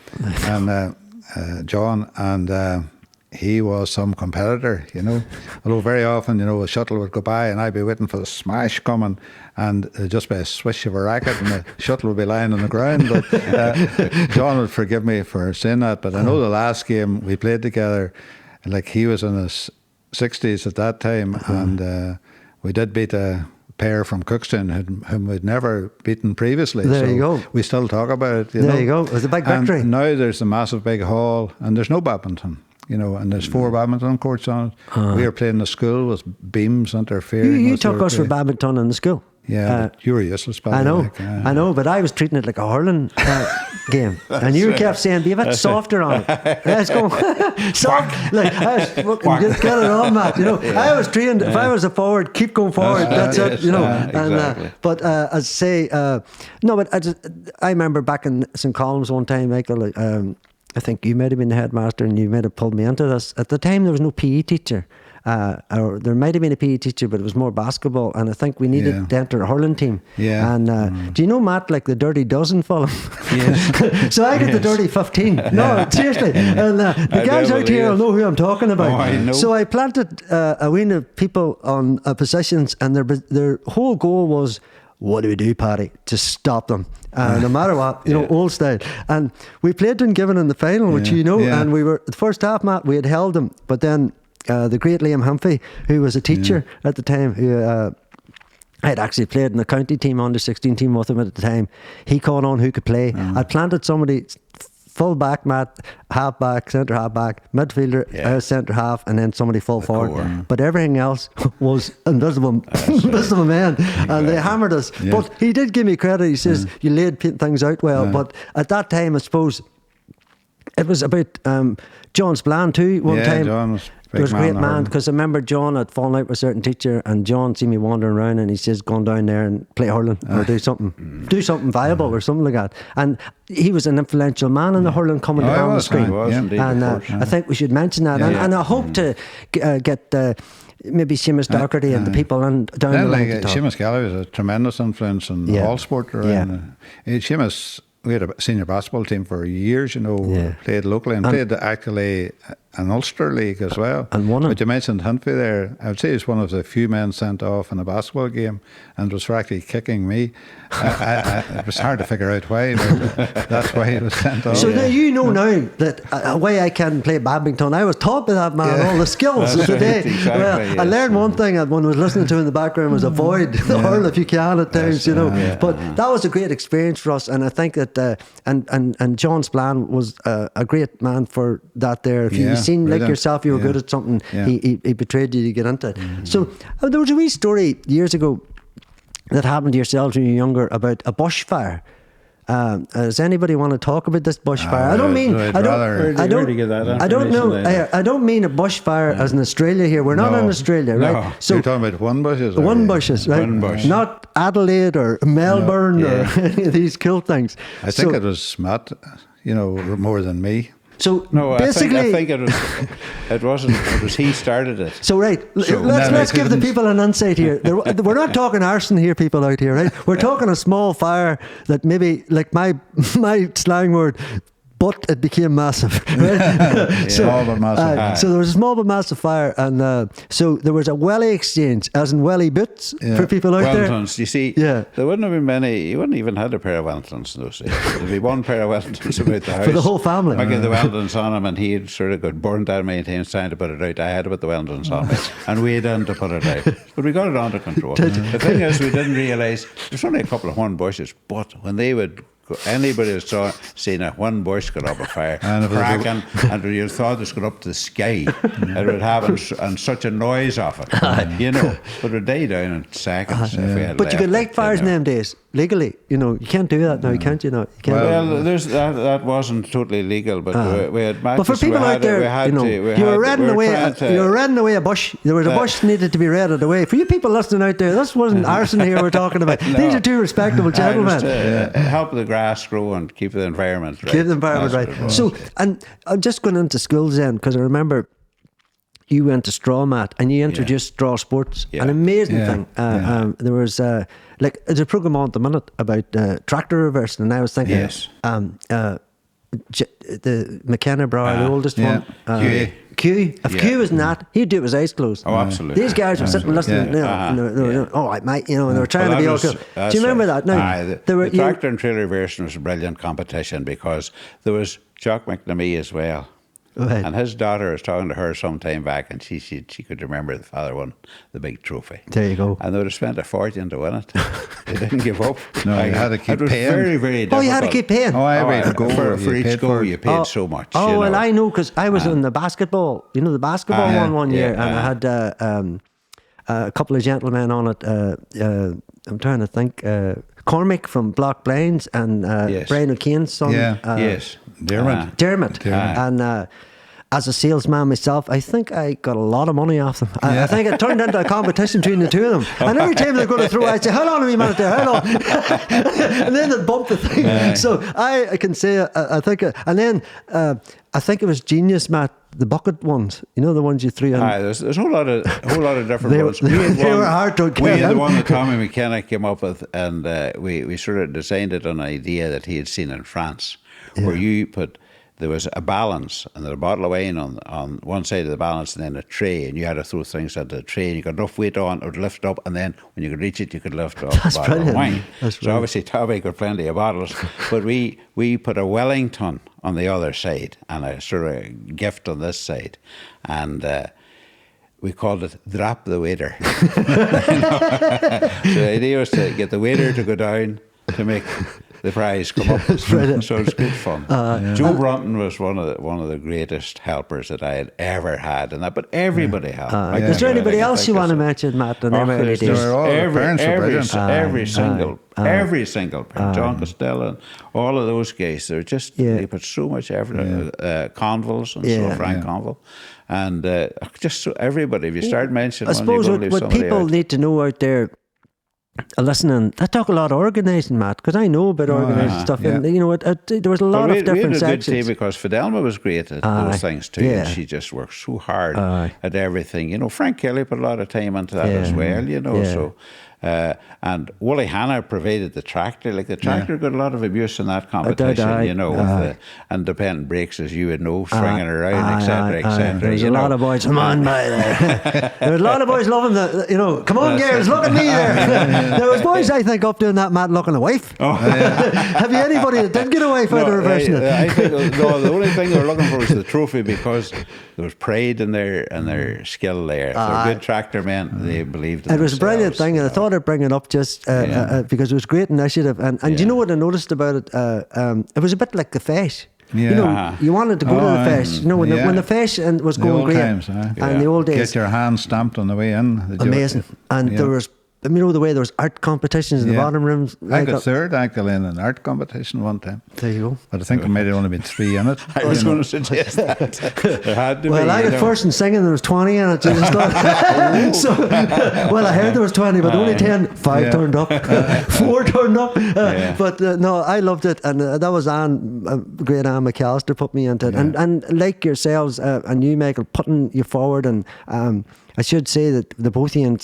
S2: and John, and he was some competitor, you know. Although very often, you know, a shuttle would go by and I'd be waiting for the smash coming, and it'd just be a swish of a racket and the shuttle would be lying on the ground. But John would forgive me for saying that, but I know the last game we played together, like he was in his 60s at that time, and we did beat a pair from Cookstown whom we'd never beaten previously.
S1: There you go.
S2: We still talk about it.
S1: There you go. It was a big victory.
S2: And now there's a massive big hall, and there's no badminton. You know, and there's 4 badminton courts on it. We were playing in the school with beams interfering.
S1: You took us for badminton in the school.
S2: Yeah, but you were useless.
S1: I know, I know, but I was treating it like a hurling game, and you kept saying, "Be a bit softer on it." Let's go soft. Like I was fucking get it on, Matt. You know, I was trained. If I was a forward, keep going forward. That's it. You know.
S2: Exactly.
S1: But as I say, no, but I remember back in St. Columns one time, Michael. I think you might have been the headmaster, and you might have pulled me into this. At the time, there was no PE teacher. or there might have been a PE teacher, but it was more basketball. And I think we needed to enter a hurling team.
S2: Yeah.
S1: And do you know Matt, like the Dirty Dozen fellow?
S2: Yes.
S1: So I get the Dirty 15. No, seriously. And the guys out here will know who I'm talking about.
S3: Oh, I know.
S1: So I planted a wing of people on positions, and their whole goal was, what do we do, Paddy, to stop them? No matter what, old style. And we played Dungiven in the final, which and we were, the first half, Matt, we had held them, but then the great Liam Humphrey, who was a teacher at the time, who I had actually played in the county team, under 16 team with him at the time, he caught on who could play. I planted somebody full back, Matt, half back, centre half back, midfielder, centre half, and then somebody full forward. But everything else was invisible men, and they hammered us. Yeah. But he did give me credit. He says you laid things out well. But at that time, I suppose it was about John Splan too. One time,
S2: John was
S1: a great man, because I remember John had fallen out with a certain teacher, and John seen me wandering around, and he says, "Go on down there and play hurling or do something viable or something like that." And he was an influential man in the hurling coming to Ballinascreen. And I think we should mention that. And I hope to get maybe Seamus Doherty and the people down the line.
S2: Seamus Galloway was a tremendous influence in all sport around. Seamus, we had a senior basketball team for years, played locally and played actually an Ulster league as well.
S1: And won it.
S2: But you mentioned Humphrey there. I would say he's one of the few men sent off in a basketball game, and was for actually kicking me. It was hard to figure out why, but that's why he was sent off.
S1: So now you know now that a way I can play badminton. I was taught by that man all the skills of the day.
S3: Exactly,
S1: I learned one thing when I was listening to him in the background was avoid the hurl if you can at times, But that was a great experience for us, and I think that and John Splan was a great man for that there. If you seen like yourself, you were good at something, he betrayed you to get into it. So there was a wee story years ago that happened to yourselves when you were younger about a bushfire. Does anybody want to talk about this bushfire? I don't mean a bushfire as in Australia here. We're not in Australia, right?
S2: No. So you're talking about one bushes,
S1: right?
S2: One bush.
S1: Not Adelaide or Melbourne or any of these cool things.
S2: I think it was Matt, more than me.
S1: So
S3: no,
S1: basically,
S3: I think it wasn't. It was he started it.
S1: So let's give the people an insight here. We're not talking arson here, people out here, right? We're talking a small fire that maybe, like my slang word, but it became massive. Right?
S2: Small but massive.
S1: So there was a small but massive fire, and so there was a welly exchange, as in welly boots for people out there.
S3: Wellingtons, you see, there wouldn't have been many. You wouldn't even had a pair of Wellingtons in those days. There'd be one pair of Wellingtons about the house
S1: for the whole family.
S3: I get the Wellingtons on him, and he'd sort of got burnt out of me, and trying to put it out. I had to put the Wellingtons on me, and we had done to put it out, but we got it under control. The thing is, we didn't realise there's only a couple of horn bushes, but when they would. Anybody that seen a one bush got up a fire, cracking, and you thought it was going up to the sky, it would have and such a noise off it, But it would die down in seconds. If we had
S1: but you could light fires in them days legally. You can't do that now, can't you?
S3: Well, that wasn't totally legal, but we had matches.
S1: But for people out there, you were redding away a bush. There was a bush needed to be redded away. For you people listening out there, this wasn't arson here we're talking about. These are two respectable gentlemen.
S3: Help the grass grow and keep the environment right.
S1: Keep the environment right. So, and I'm just going into schools then, because I remember you went to Straw, Matt, and you introduced Straw Sports. An amazing thing. There was there's a programme on at the minute about tractor reversing, and I was thinking the McKenna Brower, the oldest one. Q. If Q was not, he'd do it with his eyes closed.
S3: Oh, absolutely.
S1: These guys were sitting listening. All right, mate. They were trying to be all cool. Do you remember that? No,
S3: the tractor and trailer reversing was a brilliant competition because there was Jock McNamee as well. Right. And his daughter was talking to her some time back, and she could remember the father won the big trophy.
S1: There you go.
S3: And they would have spent a fortune to win it. They didn't give up.
S2: No, you had to keep paying. It was
S3: very, very difficult.
S1: Oh, you had to keep paying.
S3: For each goal, you paid so much.
S1: Well, I know, because I was in the basketball. The basketball one year, and I had a couple of gentlemen on it. I'm trying to think. Cormac from Block Blinds and Brian O'Kane's son. Dermot. And as a salesman myself, I think I got a lot of money off them. I think it turned into a competition between the two of them. And every time they're going to throw, I'd say, "Hold on a minute there, hold on." And then they'd bump the thing. So I can say, I think, and then I think it was genius, Matt, the bucket ones. You know, the ones you threw in.
S3: There's a whole lot of different ones.
S1: They were hard to
S3: We had
S1: get.
S3: the one that Tommy McKenna came up with, and we sort of designed it on an idea that he had seen in France, where there was a balance, and there was a bottle of wine on one side of the balance, and then a tray, and you had to throw things into the tray, and you got enough weight on, it would lift up, and then when you could reach it, you could lift up
S1: That's
S3: the bottle
S1: brilliant.
S3: of wine.
S1: That's
S3: so
S1: brilliant.
S3: obviously Tommy got plenty of bottles, but we put a Wellington on the other side, and a sort of gift on this side, and we called it Drop the Waiter. So the idea was to get the waiter to go down to make the prize come up. So it's good fun. Joe Brunton was one of the greatest helpers that I had ever had, and that. But everybody helped.
S1: Is there anybody else you want to mention, Matt? In them early days?
S3: Every single parent, John Costello, and all of those guys. They're just they put so much effort. Convils and so Frank Conville, and just so everybody. If you start mentioning,
S1: I suppose what people need to know out there. Listening, I talk a lot of organising, Matt, because I know about organising stuff, and you know, there was a lot of different sections. We had a good team
S3: because Fidelma was great at those things too, and she just worked so hard at everything. You know, Frank Kelly put a lot of time into that as well. You know, so. And Wooly Hannah provided the tractor. Like the tractor got a lot of abuse in that competition, you know, with the independent brakes, as you would know, swinging around, etc., etc.
S1: There's a lot of boys, come on by there. There was a lot of boys loving the, you know, come on, girls, look at me there. There was boys, I think, up doing that, Matt, looking a wife. Have you anybody that did get a wife out of reversing it?
S3: I think, the only thing they were looking for was the trophy, because there was pride in their skill there. If they're good tractor men, they believed in
S1: it was a brilliant thing, and I thought I'd bring it up just because it was a great initiative. And you know what I noticed about it? It was a bit like the Fesh. You know, you wanted to go to the Fesh. You know, when the Fesh was going great,
S2: times,
S1: and the old days.
S2: Get your hand stamped on the way in.
S1: Amazing. And there was, you know, the way there was art competitions in the bottom rooms.
S2: I got third actually in an art competition one time.
S1: There you go.
S2: But I think there might have only been 3 in it.
S3: I was going to suggest that. There had to be.
S1: Well, I got first in singing, there was 20 in it. So, well, I heard there was 20, but only 10. 5 turned up, 4 turned up. But no, I loved it. And that was great Anne McAllister put me into it. And like yourselves, and you, Michael, putting you forward. And I should say that the both of you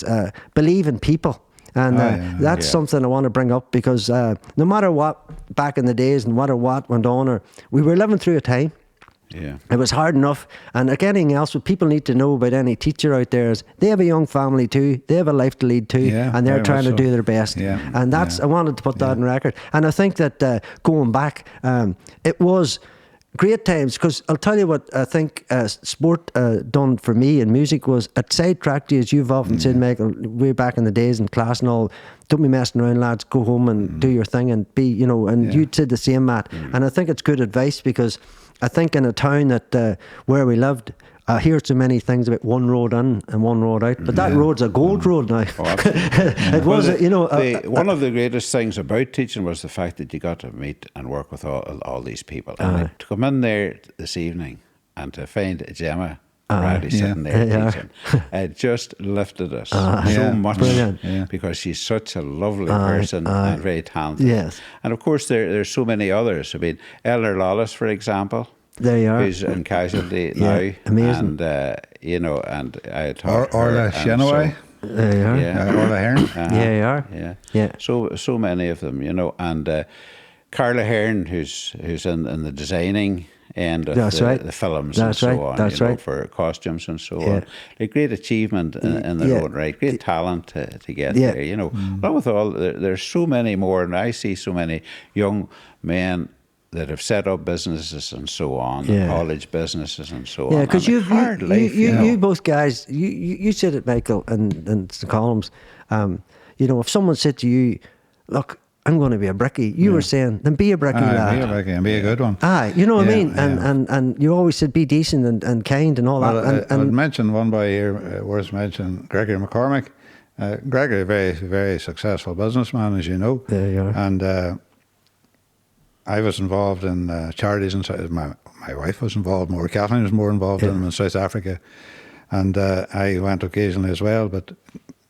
S1: believe in people. And that's something I want to bring up, because no matter what, back in the days, no matter what went on, we were living through a time.
S3: Yeah,
S1: it was hard enough. And like anything else, what people need to know about any teacher out there is they have a young family too, they have a life to lead too, and they're trying to do their best. And that's I wanted to put that on record. And I think that going back, it was great times, because I'll tell you what I think sport done for me and music was it sidetracked you, as you've often said, Michael, way back in the days in class and all. Don't be messing around, lads. Go home and do your thing and be, you know. And you said the same, Matt. And I think it's good advice, because I think in a town that where we lived, I hear so many things about one road in and one road out, but that road's a gold road now. It was, you know.
S3: One of the greatest things about teaching was the fact that you got to meet and work with all these people. And to come in there this evening and to find Gemma Bradley sitting there teaching, it just lifted us so much, because she's such a lovely person and very talented.
S1: Yes.
S3: And of course, there's so many others. I mean, Eleanor Lawless, for example.
S1: There you are.
S3: Who's in casualty now.
S1: Amazing.
S3: And, you know, and I taught
S2: Orla Shenaway.
S1: There you are.
S2: Orla Hearn.
S1: Yeah, you are. Yeah.
S3: So many of them, you know. And Carla Hearn, who's in the designing end of the films and so on. That's right. For costumes and so on. A great achievement in their own right. Great talent to get there, you know. Along with all, there's so many more, and I see so many young men that have set up businesses and so on, college businesses and so on.
S1: Yeah, because you both guys, you said it, Michael, and the columns. You know, if someone said to you, "Look, I'm going to be a brickie," you were saying, "Then be a brickie, lad.
S2: Be a brickie and be a good one."
S1: You know what I mean? And you always said be decent and kind and all that.
S2: And I'd mention one boy here, worth mentioning, Gregory McCormick. Gregory, very, very successful businessman, as you know.
S1: There you are.
S2: And I was involved in charities, and my wife was involved more. Kathleen was more involved in them in South Africa, and I went occasionally as well. But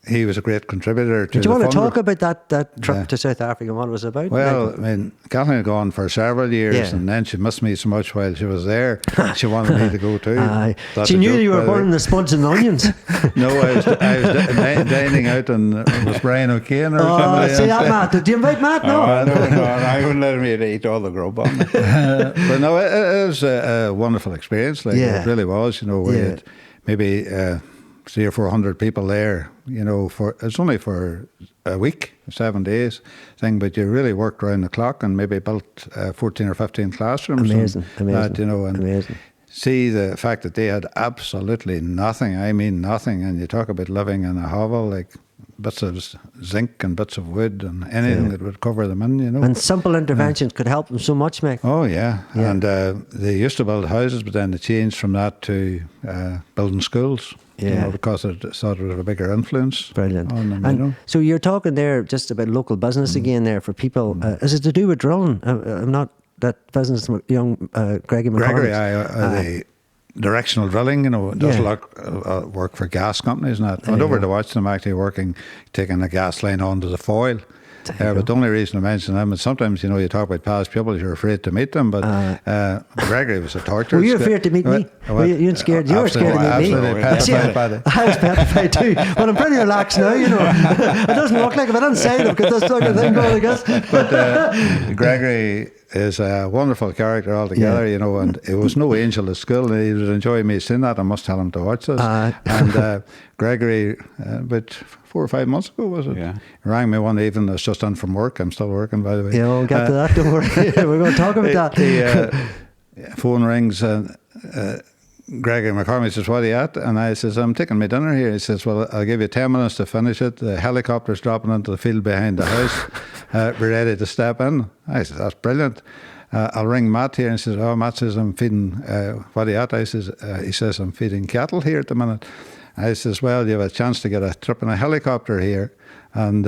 S2: he was a great contributor to
S1: Did you
S2: the
S1: want to
S2: fund.
S1: talk about that trip to South Africa and what it was about?
S2: Well, I mean, Kathleen had gone for several years, and then she missed me so much while she was there. She wanted me to go too. That's
S1: she
S2: a
S1: knew
S2: joke,
S1: you
S2: by
S1: were
S2: the way.
S1: burning the spuds and onions.
S2: No, I was dining out, and it was Brian O'Kane or somebody.
S1: See that, Matt? Did you invite Matt? No.
S3: No, I wouldn't let him eat all the grub on it.
S2: But no, it was a wonderful experience. Like
S1: Yeah.
S2: it really was. We had maybe 300 or 400 people there. It's only for a week, 7 days thing, but you really worked around the clock and maybe built 14 or 15 classrooms.
S1: Amazing.
S2: And
S1: Amazing.
S2: see the fact that they had absolutely nothing. I mean nothing. And you talk about living in a hovel, like bits of zinc and bits of wood and anything that would cover them in.
S1: And simple interventions could help them so much, Mick.
S2: Oh, yeah. And they used to build houses, but then they changed from that to building schools. Because they thought it was a bigger influence.
S1: Brilliant.
S2: On them,
S1: and so you're talking there just about local business again there for people. Is it to do with drilling? I'm not that business, young Gregory
S2: Gregory,
S1: McCormick.
S2: the directional drilling, does a lot work for gas companies and that. I went over to watch them actually working, taking a gas line onto the foil. But the only reason I mention them is sometimes, you talk about past pupils, you're afraid to meet them, but Gregory was a torture.
S1: Were you afraid to meet me? You weren't scared? You were scared to meet me?
S2: Absolutely petrified by it.
S1: I was petrified too. But I'm pretty relaxed now, It doesn't look like it, but inside I've got this sort of thing going, I guess.
S2: But Gregory is a wonderful character altogether, and it was no angel at school, and he would enjoy me saying that. I must tell him to watch this. And Gregory, about 4 or 5 months ago, was it?
S3: Yeah.
S2: He rang me one evening. I was just done from work. I'm still working, by the way.
S1: Yeah, we'll get to that. Don't worry. We're going to talk about that.
S2: The phone rings and Gregory McCormick says, "What are you at?" And I says, "I'm taking my dinner here." He says, "Well, I'll give you 10 minutes to finish it. The helicopter's dropping into the field behind the house. We're ready to step in." I said, "That's brilliant. I'll ring Matt here." And he says, "Oh, Matt says, I'm feeding, what are you at?" He says, "I'm feeding cattle here at the minute." I says, "Well, you have a chance to get a trip in a helicopter here." And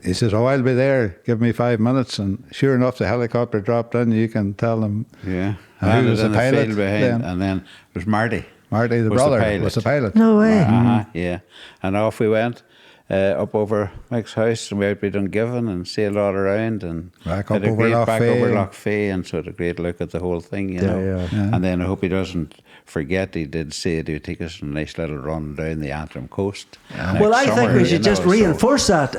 S2: he says, "Oh, I'll be there. Give me 5 minutes." And sure enough, the helicopter dropped in. You can tell them.
S3: Yeah.
S2: And who was the
S3: in the
S2: pilot
S3: field behind,
S2: then?
S3: and then it was Marty.
S2: Marty, the brother, was the pilot.
S1: No way.
S3: Yeah. And off we went. Up over Mick's house, and we had done Given and sailed all around and
S2: Back
S3: had
S2: up over Loch
S3: back
S2: Fay.
S3: over Loch Fay, and so had a great look at the whole thing,
S1: Yeah.
S3: And then I hope he doesn't forget, he did say he'd take us on a nice little run down the Antrim coast.
S1: Well, I think we should just reinforce that.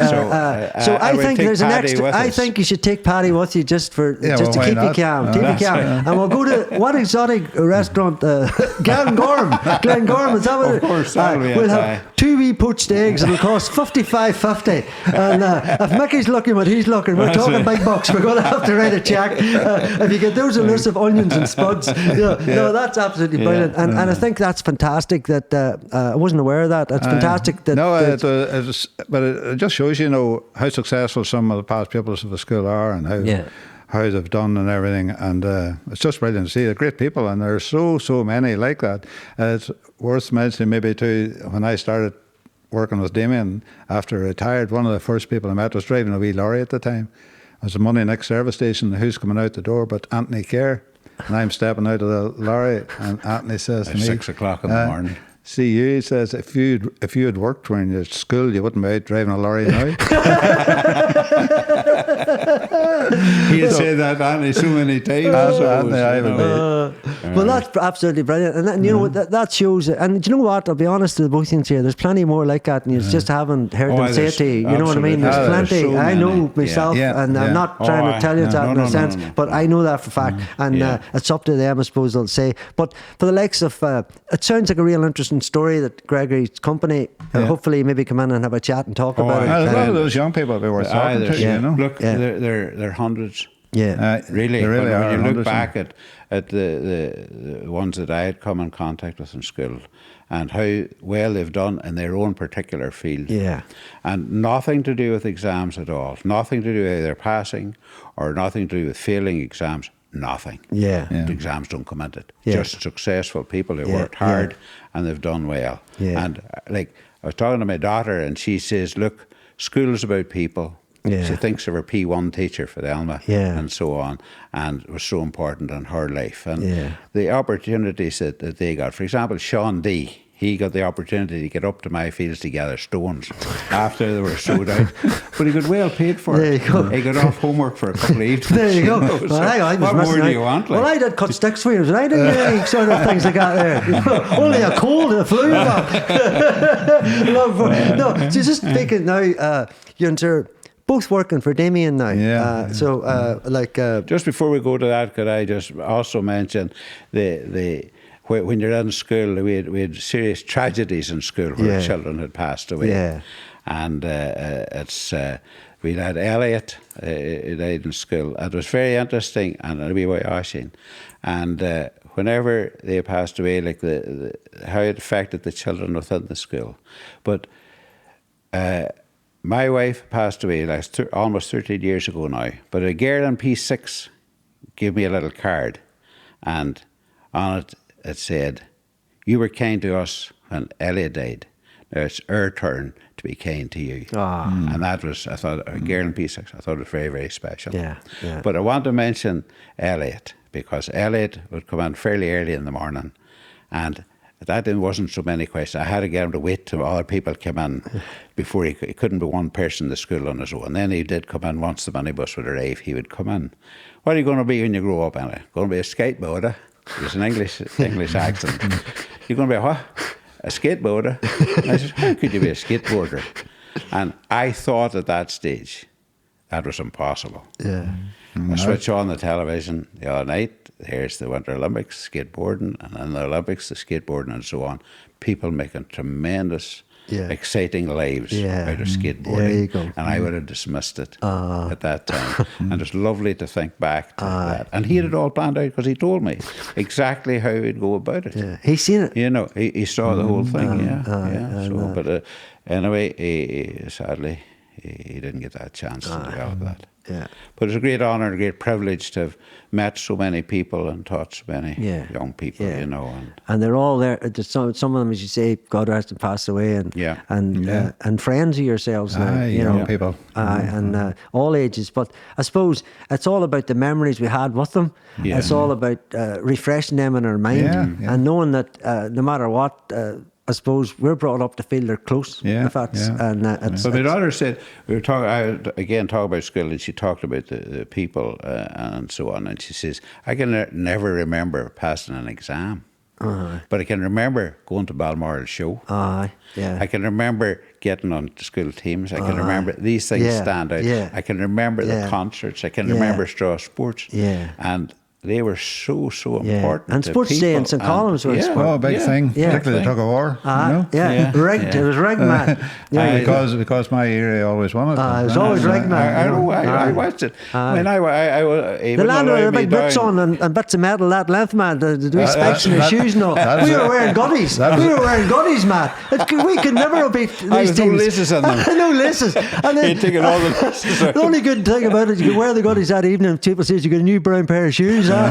S1: So I think there's an extra. I think you should take Paddy with you just to
S2: why
S1: keep you
S2: not?
S1: calm. Keep you calm. And we'll go to what exotic restaurant? Glengorm. Glengorm, is that what?
S3: Of course, that'll be
S1: we'll
S3: it,
S1: have 2 wee poached eggs. It'll cost $55.50. And if Mickey's looking what he's looking, we're talking big bucks. We're going to have to write a check. If you get those elusive onions and spuds, no, that's absolutely brilliant. And I think that's fantastic. That I wasn't aware of that. It's fantastic. That
S2: but it just shows how successful some of the past pupils of the school are and how they've done and everything. And it's just brilliant to see. They're great people, and there's so many like that. It's worth mentioning maybe too, when I started working with Damian after I retired, one of the first people I met was driving a wee lorry at the time. It was a Monday next service station. Who's coming out the door but Anthony Kerr? And I'm stepping out of the lorry, and Anthony says to me,
S3: 6 o'clock in the morning.
S2: "See you," he says, if you had worked when you're at school, you wouldn't be out driving a lorry now."
S3: He'd say that, Anthony, so many times.
S1: Well, that's absolutely brilliant, and that shows. And do you know what? I'll be honest to the both things here. There's plenty more like that, and you just haven't heard them say it to you. You know what I mean? There's plenty.
S3: So
S1: I know
S3: many.
S1: myself, and I'm not trying to tell you that in a sense, but I know that for a fact, and it's up to them, I suppose they'll say. But for the likes of, it sounds like a real interesting story that Gregory's company hopefully maybe come in and have a chat and talk about it.
S2: A lot of those young people will be worth talking to.
S3: Look, they're hundreds.
S1: Yeah,
S3: really.
S2: They really are.
S3: When you look back at the ones that I had come in contact with in school, and how well they've done in their own particular field.
S1: Yeah.
S3: And nothing to do with exams at all. Nothing to do with either passing or nothing to do with failing exams. Nothing.
S1: Yeah.
S3: The exams don't come into it.
S1: Yeah.
S3: Just successful people who worked hard and they've done well.
S1: Yeah.
S3: And I was talking to my daughter, and she says, look, school is about people.
S1: Yeah.
S3: She thinks of her P1 teacher for the Alma and so on, and it was so important in her life. And the opportunities that they got, for example, Sean D, he got the opportunity to get up to my fields to gather stones after they were sowed out. But he got well paid for
S1: There
S3: it.
S1: you go.
S3: He got off homework for a couple of evenings.
S1: There you go.
S3: know, so
S1: I was
S3: what more
S1: missing
S3: do
S1: out.
S3: you want?
S1: Well, I did cut sticks for you, and I didn't do any sort of things like that there. Only a cold and a flu. No, so just thinking now, you're both working for Damian now.
S2: Yeah.
S3: Just before we go to that, could I just also mention when you're in school, we had serious tragedies in school where children had passed away.
S1: Yeah.
S3: And we had Elliot, who died in school. It was very interesting and a wee way ashing. And whenever they passed away, like how it affected the children within the school. But my wife passed away almost 13 years ago now. But a girl in P6 gave me a little card, and on it said, "You were kind to us when Elliot died. Now it's our turn to be kind to you." And that was, I thought, a girl in P6, I thought it was very, very special.
S1: Yeah.
S3: But I want to mention Elliot, because Elliot would come in fairly early in the morning, and that wasn't so many questions. I had to get him to wait till other people came in before he couldn't be one person in the school on his own. And then he did come in once the minibus would arrive. He would come in. "What are you going to be when you grow up, Elliot?" "Going to be a skateboarder." It was an English accent. "You're going to be a what?" "A skateboarder." And I said, "How could you be a skateboarder?" And I thought at that stage that was impossible.
S1: Yeah.
S3: I switch on the television the other night. Here's the Winter Olympics, skateboarding, and in the Olympics, the skateboarding and so on. People making tremendous, exciting lives out of skateboarding.
S1: There you go.
S3: And I would have dismissed it at that time. And it's lovely to think back to that. And he had it all planned out because he told me exactly how he'd go about it.
S1: Yeah. He's seen it.
S3: You know, he saw the whole thing, But anyway, sadly, he didn't get that chance to develop that.
S1: Yeah.
S3: But it's a great honour and a great privilege to have met so many people and taught so many young people, you know.
S1: And they're all there. Some of them, as you say, God rest them, passed away, and friends of yourselves now, you know,
S2: people.
S1: And all ages. But I suppose it's all about the memories we had with them.
S3: Yeah.
S1: It's all about refreshing them in our mind and knowing that no matter what, I suppose we're brought up to feel they're close.
S2: Yeah,
S1: And
S3: but my daughter said, we were talking. I again talk about school, and she talked about the people and so on. And she says, "I can never remember passing an exam, but I can remember going to Balmoral show. I can remember getting on school teams. I can remember these things stand out. I can remember the concerts. I can remember straw sports. And they were so important.
S1: And Sports Day in St. Columns was
S2: a big thing, particularly the tug of war.
S1: Rigged. It was rigged, man.
S2: Because my area always won it.
S1: It was always rigged, man.
S3: I know. I watched it. I mean,
S1: the land with the big boots on and bits of metal that length, man. The wee spikes in their shoes and all. We were wearing guddies. We were wearing guddies, man. We could never have beat these teams.
S3: No laces on them.
S1: No laces. And then,
S3: you're taking all the laces out.
S1: The only good thing about it, you could wear the guddies that evening and people says you got a new brown pair of shoes. See,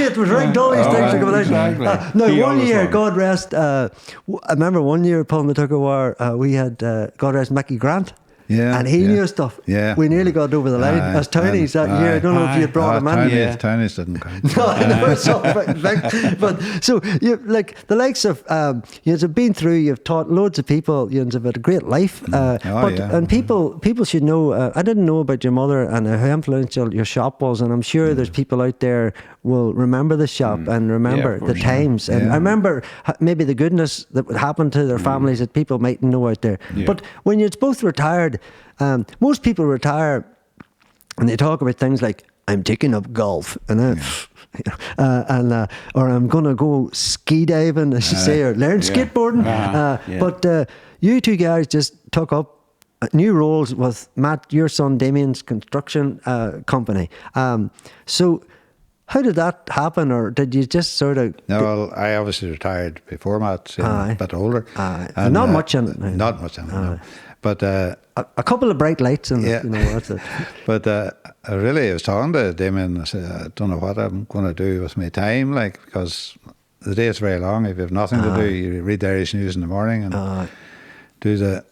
S1: it was rigged, all these things are coming out.
S3: Exactly.
S1: Now, one year, God rest, I remember one year pulling the tug of war, we had, God rest, Mickey Grant.
S2: Yeah,
S1: and he knew stuff.
S2: Yeah.
S1: We nearly got over the line as Townies that year. I don't know if you had brought him in.
S2: Townies didn't count.
S1: But so you like the likes of you've been through. You've taught loads of people. You've had a great life. And people should know. I didn't know about your mother and how influential your shop was, and I'm sure there's people out there will remember the shop and remember the times. And I remember maybe the goodness that would happen to their families that people mightn't know out there. But when you're both retired. Most people retire and they talk about things like, I'm taking up golf and or I'm going to go ski diving, as you say, or learn skateboarding. But you two guys just took up new roles with Matt, your son Damian's construction company. So how did that happen, or did you just sort of...
S2: No, well, I obviously retired before Matt, a bit older.
S1: And not much in it.
S2: Not much in it, no. But
S1: a couple of bright lights in it, you know, that's it.
S2: But I really was talking to Damian. I said, I don't know what I'm going to do with my time, like, because the day is very long. If you have nothing to do, you read the Irish News in the morning and do the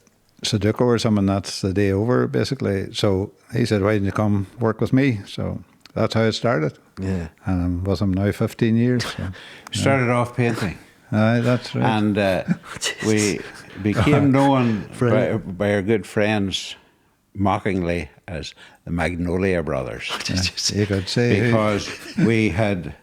S2: Sudoku or something. That's the day over, basically. So he said, why didn't you come work with me? So that's how it started.
S1: Yeah.
S2: And I'm with him now 15 years. So,
S3: started off painting.
S2: Aye, that's right.
S3: And we became known by our good friends mockingly as the Magnolia Brothers.
S2: You could say.
S3: Because we had,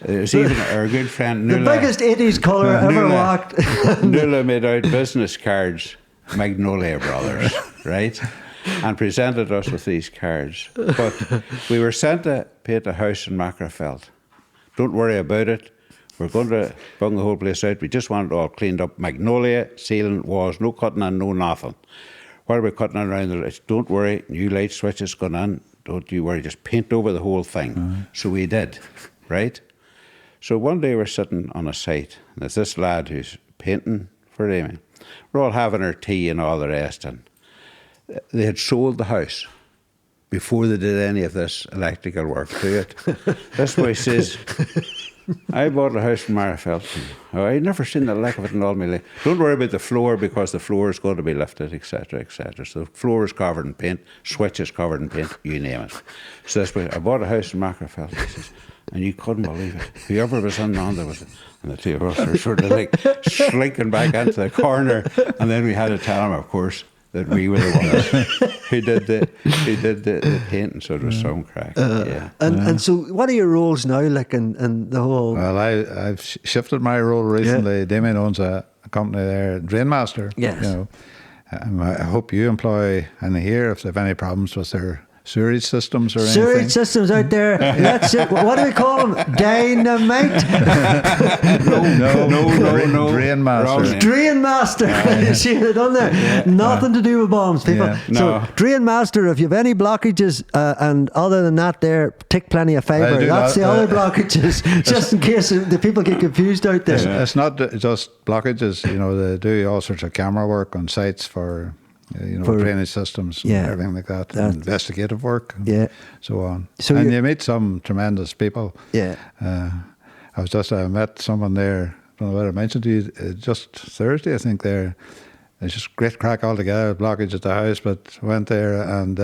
S3: there's even our good friend
S1: The
S3: Nuala.
S1: biggest 80s colour ever
S3: Nuala-
S1: walked.
S3: Nuala made out business cards, Magnolia Brothers, right? And presented us with these cards. But we were sent to paint a house in Macrafelt. Don't worry about it. We're going to bung the whole place out. We just want it all cleaned up. Magnolia, ceiling, walls, no cutting and no nothing. What are we cutting around the lights? Don't worry, new light switches gone in. Don't you worry, just paint over the whole thing. So we did, right? So one day we're sitting on a site, and there's this lad who's painting for Damian. We're all having our tea and all the rest, and they had sold the house before they did any of this electrical work to it. This boy says, I bought a house from Marfeld. I'd never seen the like of it in all my life. Don't worry about the floor because the floor is going to be lifted, etc., etc. So the floor is covered in paint, switch is covered in paint, you name it. So this boy, I bought a house in Marfeld. He says, and you couldn't believe it. Whoever was in there with it. And the two of us were sort of like slinking back into the corner. And then we had to tell him, of course, that we were the ones who did the painting, so it was some crack. Yeah.
S1: And so, what are your roles now, like in the whole?
S2: Well, I've shifted my role recently.
S1: Yeah.
S2: Damien owns a company there, Drainmaster.
S1: Yes.
S2: You know, I hope you employ in here if they have any problems with their sewerage systems or anything.
S1: Sewerage systems out there. That's it. What do we call them? Dynamite.
S2: No. Drain master.
S1: Drain master. You see what I've done there?
S3: Yeah.
S1: Nothing to do with bombs, people.
S2: Yeah.
S1: So,
S3: No.
S1: drain master, if you have any blockages, and other than that, there, take plenty of
S2: I
S1: fibre.
S2: do
S1: That's
S2: that,
S1: the other blockages, just in case the people get confused out there.
S2: It's not just blockages. You know, they do all sorts of camera work on sites for
S1: For-
S2: drainage systems and
S1: Yeah.
S2: everything like that.
S1: That-
S2: Investigative work. And
S1: Yeah.
S2: so on.
S1: So
S2: and
S1: you're-
S2: you meet some tremendous people.
S1: Yeah.
S2: I met someone there. I don't know whether I mentioned to you just Thursday. I think there. It's just great crack altogether. Blockage at the house, but went there and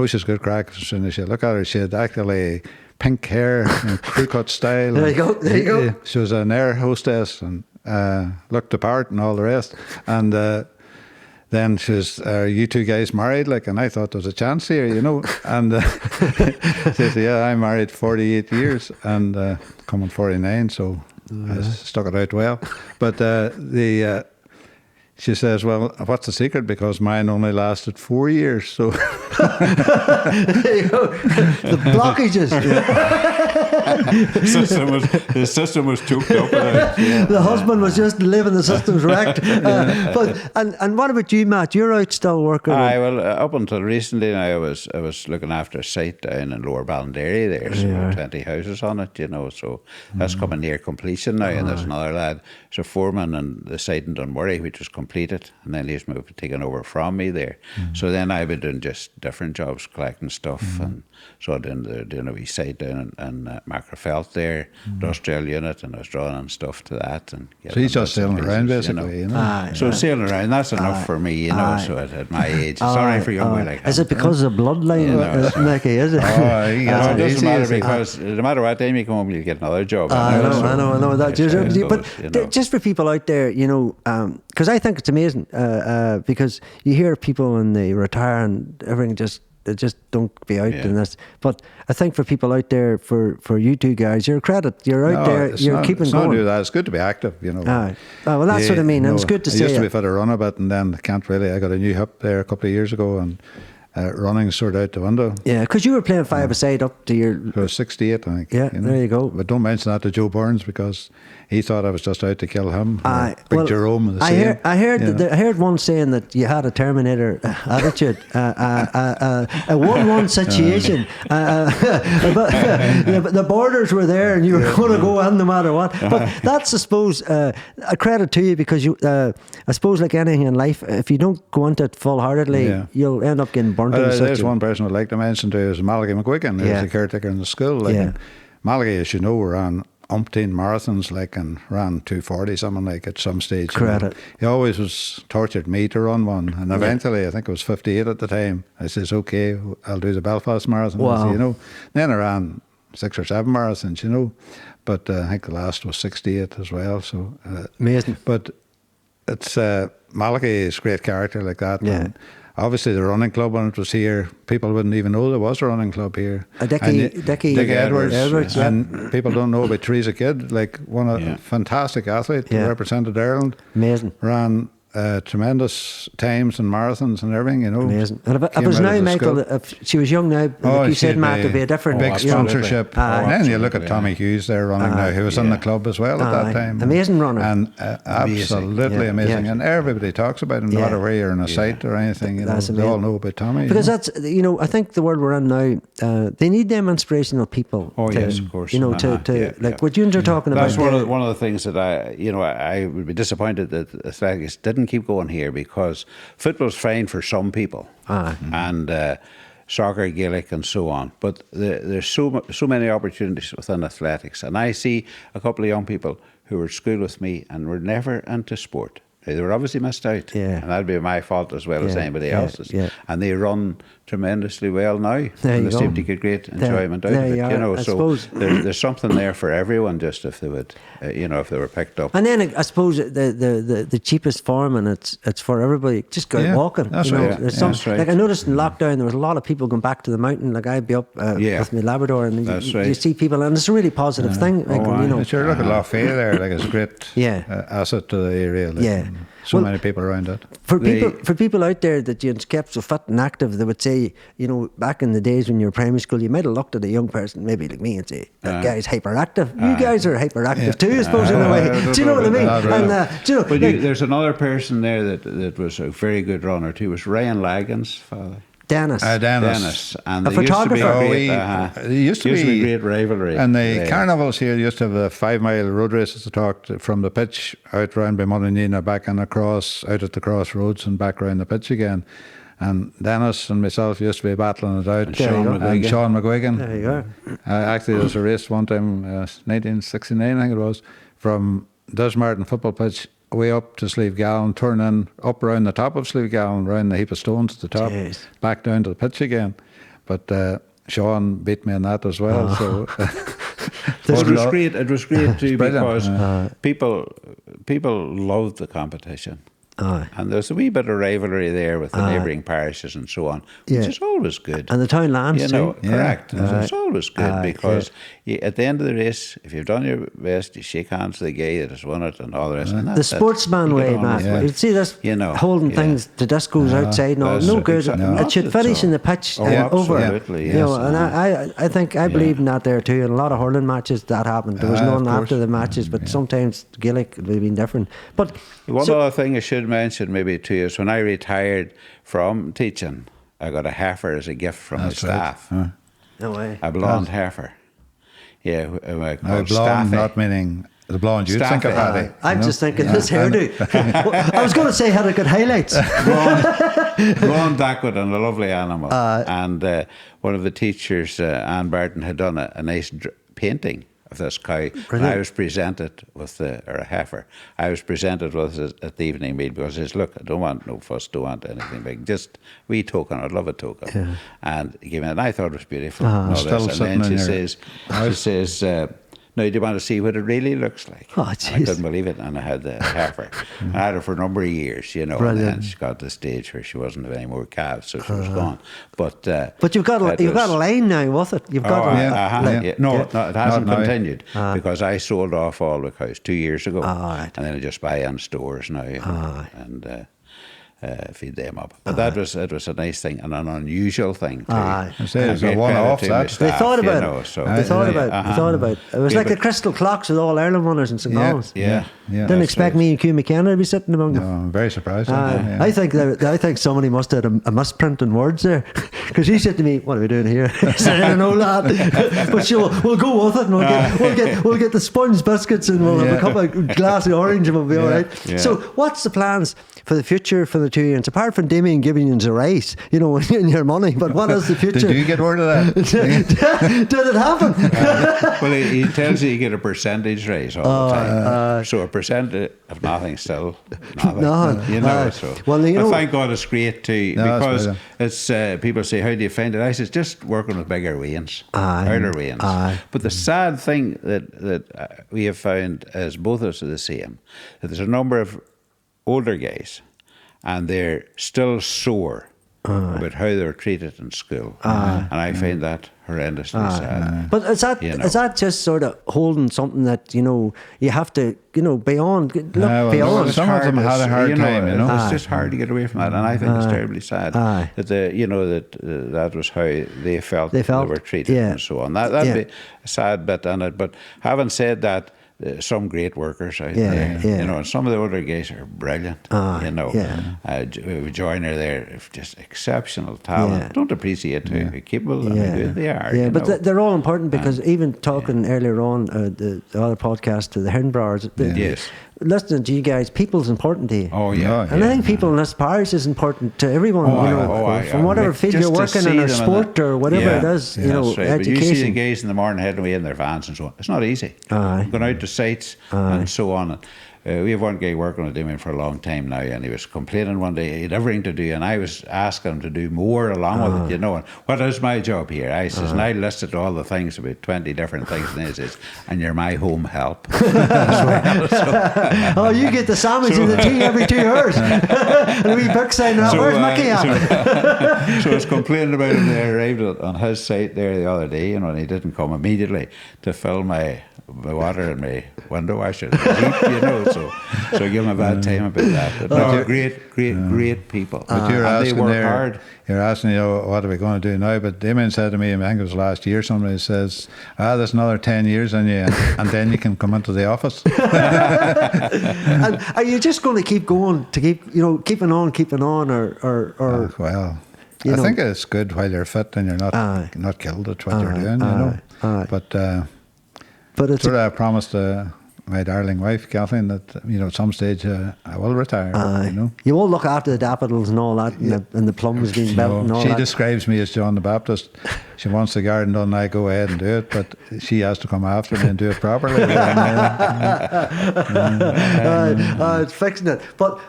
S2: she's good crack as soon as you look at her. She had actually pink hair, crew cut style.
S1: There you go, there you go.
S2: She was an air hostess and looked the part and all the rest. And then she was, are you two guys married? Like, and I thought there was a chance here, And she said, yeah, I'm married 48 years and coming 49, so I stuck it out well. But she says, well, what's the secret? Because mine only lasted 4 years. So
S1: There you go. The blockages.
S3: The system was choked up.
S1: The husband was just living, the system's wrecked. And what about you, Matt? You're out still working.
S3: Aye, well, up until recently, now I was looking after a site down in Lower Ballinascreen there, so
S1: Yeah.
S3: 20 houses on it, so that's coming near completion now, and there's another lad, so foreman on the site in Dunmurry, which was completed, and then he's taken over from me there. So then I've been doing just different jobs, collecting stuff, and so doing a wee site down in Macrafelt there, industrial unit, and I was drawing on stuff to that. And
S2: so he's just sailing around basically,
S1: Aye,
S3: So sailing around, that's enough for me, so at my age. Sorry for young boy like that.
S1: Is it because of the bloodline, Mickey? Is it?
S2: Oh, he gets
S3: It
S2: it
S3: doesn't
S2: easy,
S3: matter
S2: is he?
S3: because no matter what time you come home, you get another job.
S1: I know. That's
S3: That's how it
S1: but
S3: goes,
S1: just for people out there, because I think it's amazing, because you hear people when they retire and everything they just don't be out in this. But I think for people out there, for you two guys, you're a credit. You're out there, you're keeping
S2: it's
S1: going.
S2: Not do that. It's good to be active,
S1: Aye. Oh, well, that's what I mean. It was good to
S2: I
S1: see
S2: used to be
S1: it.
S2: fit to run a bit, and then can't really. I got a new hip there a couple of years ago, and running sort of out the window.
S1: Yeah, because you were playing five-a-side up to your...
S2: I was 68, I think.
S1: Yeah, there you go.
S2: But don't mention that to Joe Burns because he thought I was just out to kill him. Big Jerome.
S1: I heard one saying that you had a Terminator attitude, a 1-1 situation. But the borders were there, and you were going to go in no matter what. But that's, I suppose, a credit to you because you. I suppose, like anything in life, if you don't go into it full-heartedly, you'll end up getting burnt.
S2: There's one person I'd like to mention too is Malachi McGuigan, who's the caretaker in the school. Malachi, as you know, ran umpteen marathons, and ran 240 something at some stage.
S1: Credit.
S2: He always was tortured me to run one, and eventually, I think it was 58 at the time. I says, okay, I'll do the Belfast Marathon.
S1: Wow.
S2: Then I ran 6 or 7 marathons, you know. But I think the last was 68 as well. So
S1: Amazing.
S2: But it's Malachy is great character like that.
S1: Yeah.
S2: And obviously, the running club when it was here, people wouldn't even know there was a running club here.
S1: Dickie Edwards, yeah.
S2: And people don't know about Teresa Kidd, like one of fantastic athlete who represented Ireland.
S1: Amazing.
S2: Ran tremendous times and marathons and everything, you know.
S1: Amazing. And if it was now, Michael, if she was young now, like you said, Matt, it'd be a different...
S2: big sponsorship. And then you look at Tommy Hughes there running now, who was in the club as well at that time.
S1: Amazing runner.
S2: And absolutely amazing. And everybody talks about him, no matter where you're in a site or anything, you know, they all know about Tommy.
S1: Because that's, you know, I think the world we're in now, they need them inspirational people.
S3: Yes, of course.
S1: You know, like what you are talking about.
S3: That's one of the things that I would be disappointed that athletics didn't keep going here, because football's fine for some people, and soccer, Gaelic, and so on. But there's so many opportunities within athletics, and I see a couple of young people who were at school with me and were never into sport. They were obviously missed out, and that'd be my fault as well as anybody else's. Yeah. And they run tremendously well now, and they seem to get great enjoyment out of it. You know, so there's something there for everyone, just if they would, if they were picked up.
S1: And then I suppose the cheapest form, and it's for everybody. Just go out walking.
S2: That's right. That's
S1: right. Like I noticed in lockdown, there was a lot of people going back to the mountain. Like I'd be up with my Labrador, and you see people, and it's a really positive thing. Like,
S2: sure, look at Lough-Fay there. Like it's a great asset to the area. Like, so many people around it.
S1: For people out there that you kept so fit and active, they would say, back in the days when you were primary school, you might have looked at a young person, maybe like me, and say, that guy's hyperactive. You guys are hyperactive too, I suppose, in a way. Do you know what I mean?
S3: But there's another person there that was a very good runner too. It was Ryan Lagan's father.
S1: Dennis.
S3: And
S1: a photographer.
S2: It used to be
S3: a great rivalry.
S2: And the carnivals here used to have the 5-mile road races to talk from the pitch out round by Mullinaneena, back and across, out at the crossroads and back round the pitch again. And Dennis and myself used to be battling it out. And Sean McGuigan.
S1: There you go.
S2: Actually, there was a race one time, 1969, I think it was, from Dusmartin football pitch way up to Slieve Gallen, turning up around the top of Slieve Gallen, around the heap of stones at the top, back down to the pitch again. But Sean beat me in that as well. So
S3: it was great. It was great too, because people loved the competition. And there's a wee bit of rivalry there with the neighbouring parishes and so on, which is always good.
S1: And the town lands too.
S3: Correct. It's always good, because at the end of the race, if you've done your best, you shake hands to the guy that has won it and all the rest. And
S1: the sportsman way, Matt. You see this holding things, the discos outside, no good. It should finish in the pitch over.
S3: Absolutely,
S1: and I believe in that there too. In a lot of hurling matches that happened. There was none after the matches, but sometimes Gaelic would have been different. But
S3: one other thing I should mention maybe to you is, when I retired from teaching, I got a heifer as a gift from the staff.
S1: No way.
S3: A blonde heifer. Yeah,
S2: blonde, not meaning the blonde you'd think of, Paddy.
S1: I'm just thinking this hairdo. I was going to say had a good highlights.
S3: Blonde Blackwood, and a lovely animal. And one of the teachers, Anne Barton, had done a nice painting of this cow. And I was presented with a heifer. I was presented with it at the evening meal, because he says, look, I don't want no fuss, don't want anything big, just wee token, I'd love a token. Yeah. And he gave me, and I thought it was beautiful. And then she says, now, do you want to see what it really looks like? I couldn't believe it, and I had the heifer. I had her for a number of years, and then she got to the stage where she wasn't of any more calves, so she was gone. But
S1: you've got a line now with it. You've got
S3: No, it hasn't continued, because I sold off all the cows 2 years ago, and then I just buy in stores now and feed them up. But it was a nice thing and an unusual thing too.
S2: It's a one-off.
S1: They thought about it. They thought about it. It was like the crystal clocks with all Ireland winners and St. Gallen's. Didn't expect me and Hugh McKenna to be sitting among them.
S2: I'm very surprised.
S1: I think somebody must have had a misprint in words there, because he said to me, "What are we doing here?" I said, "I don't know, lad, but sure, we'll go with it, and we'll get the sponge biscuits, and we'll have a cup of glass of orange, and we'll be all right." So, what's the plans for the future for the 2 years? Apart from Damian giving you a raise, in your money, but what is the future?
S2: Did you get word of that?
S1: Did it happen?
S3: Well, he tells you get a percentage raise all the time. So a 50% of nothing still nothing.
S1: Nothing.
S3: You know, so.
S1: Well, you know,
S3: thank God it's great too,
S2: No,
S3: because
S2: it's
S3: it's people say, how do you find it? I says, just working with bigger wains, harder wains. But the sad thing that we have found is both of us are the same. That there's a number of older guys, and they're still sore about how they're treated in school, and I find that horrendously sad.
S1: But is that just sort of holding something that you have to beyond look beyond?
S2: Some of them had a hard time, you know.
S3: It's just hard to get away from that, and I think it's terribly sad that that was how they felt they were treated and so on. That'd be a sad bit in it. But having said that, some great workers out there, and some of the older guys are brilliant. Joiner there, just exceptional talent. Don't appreciate how capable and how good they are.
S1: Yeah, but they're all important, because even talking earlier on the other podcast to the Hernbrowers, listening to you guys, people's important to you.
S3: Oh yeah,
S1: and I think people in this parish is important to everyone. From whatever field you're working in, or sport or whatever it is.
S3: That's right.
S1: Education.
S3: But you see the guys in the morning heading away in their vans and so on. It's not easy. Going out to sites and so on. We have one guy working with Damian for a long time now, and he was complaining one day he had everything to do, and I was asking him to do more along with it, and what is my job here? I says, and I listed all the things, about 20 different things, and he says, and you're my home help.
S1: You get the sandwich and the tea every 2 hours. And a wee book saying, where's Mickey at?
S3: So I was complaining about him. They arrived on his site there the other day, and he didn't come immediately to fill my water in my window washer. So I give him a bad time about that. But great people.
S2: But you're
S3: and
S2: asking
S3: they work hard.
S2: You're asking, what are we going to do now? But Damian said to me, I think it was last year, somebody says, there's another 10 years on you, and then you can come into the office.
S1: And are you just going to keep going, to keeping on, or
S2: well, I think it's good while you're fit and you're not killed at what you're doing, But it's I promised my darling wife, Kathleen, that at some stage I will retire.
S1: You won't look after the daffodils and all that, and the plums being built and all that.
S2: She describes me as John the Baptist. She wants the garden done, I go ahead and do it, but she has to come after me and do it properly.
S1: It's fixing it. But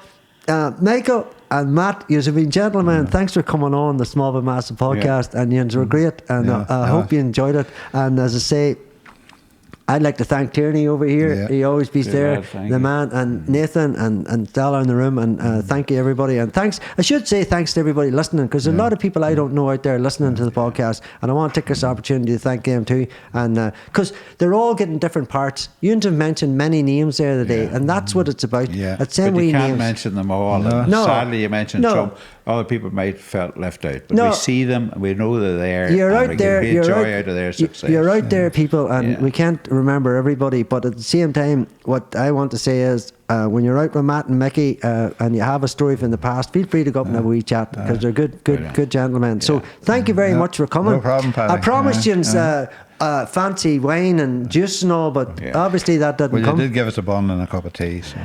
S1: Michael and Matt, you have been gentlemen. Thanks for coming on the Small But Massive podcast, and you were great, and I hope you enjoyed it. And as I say, I'd like to thank Tierney over here.
S2: Yeah.
S1: He always be there, the man, and Nathan and Stella in the room. And thank you, everybody. And thanks, I should say thanks to everybody listening, because there's a lot of people I don't know out there listening to the podcast. And I want to take this opportunity to thank them too. And because they're all getting different parts. You have mentioned many names there today, and that's what it's about.
S2: Yeah.
S1: It's
S3: but you can't
S1: names.
S3: mention them all. No. Sadly, you mentioned some. Other people might have felt left out, but we see them, we know they're there.
S1: You're
S3: and
S1: out there.
S3: We get joy out of their success.
S1: You're out there, people, and we can't remember everybody. But at the same time, what I want to say is, when you're out with Matt and Mickey, and you have a story from the past, feel free to go up and have a wee chat, because they're good gentlemen. So thank you very much for coming.
S2: No problem, Paddy.
S1: I promised you fancy wine and juice and all, but obviously that didn't come.
S2: You did give us a bun and a cup of tea, so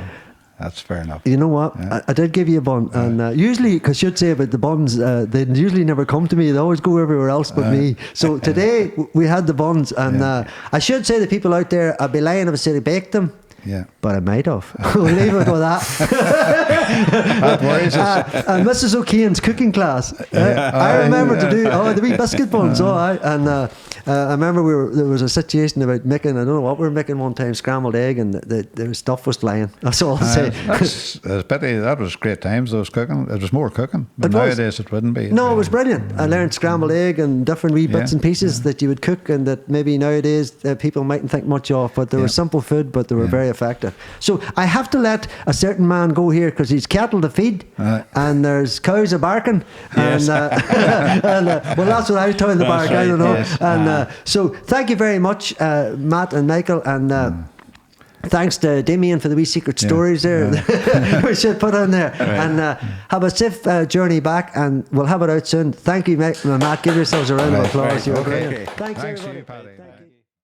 S2: that's fair enough.
S1: You know what? I did give you a bun, and usually, because I should say about the buns, they usually never come to me. They always go everywhere else but me. So today we had the buns, and I should say the people out there, I'd be lying if I said I baked them.
S2: Yeah,
S1: but I might have. We'll leave it with that.
S2: That worries us.
S1: And Mrs. O'Keehan's cooking class. I remember to do the wee biscuit buns. I remember there was a situation about making, I don't know what we were making one time, scrambled egg, and the stuff was flying. That's all I'll say.
S2: That was great times, those cooking. It was more cooking. But nowadays it wouldn't be.
S1: No, it was brilliant. I learned scrambled egg and different wee bits and pieces that you would cook, and that maybe nowadays people mightn't think much of, but they were simple food, but they were very effective. So I have to let a certain man go here, because he's cattle to feed, and there's cows a barking, and well, that's what I was telling the bark. I don't know. Yes. And so thank you very much, Matt and Michael, and thanks to Damian for the wee secret stories there. We should put on there. And have a safe journey back, and we'll have it out soon. Thank you, Matt. Give yourselves a round of applause. You're brilliant. Thanks everybody.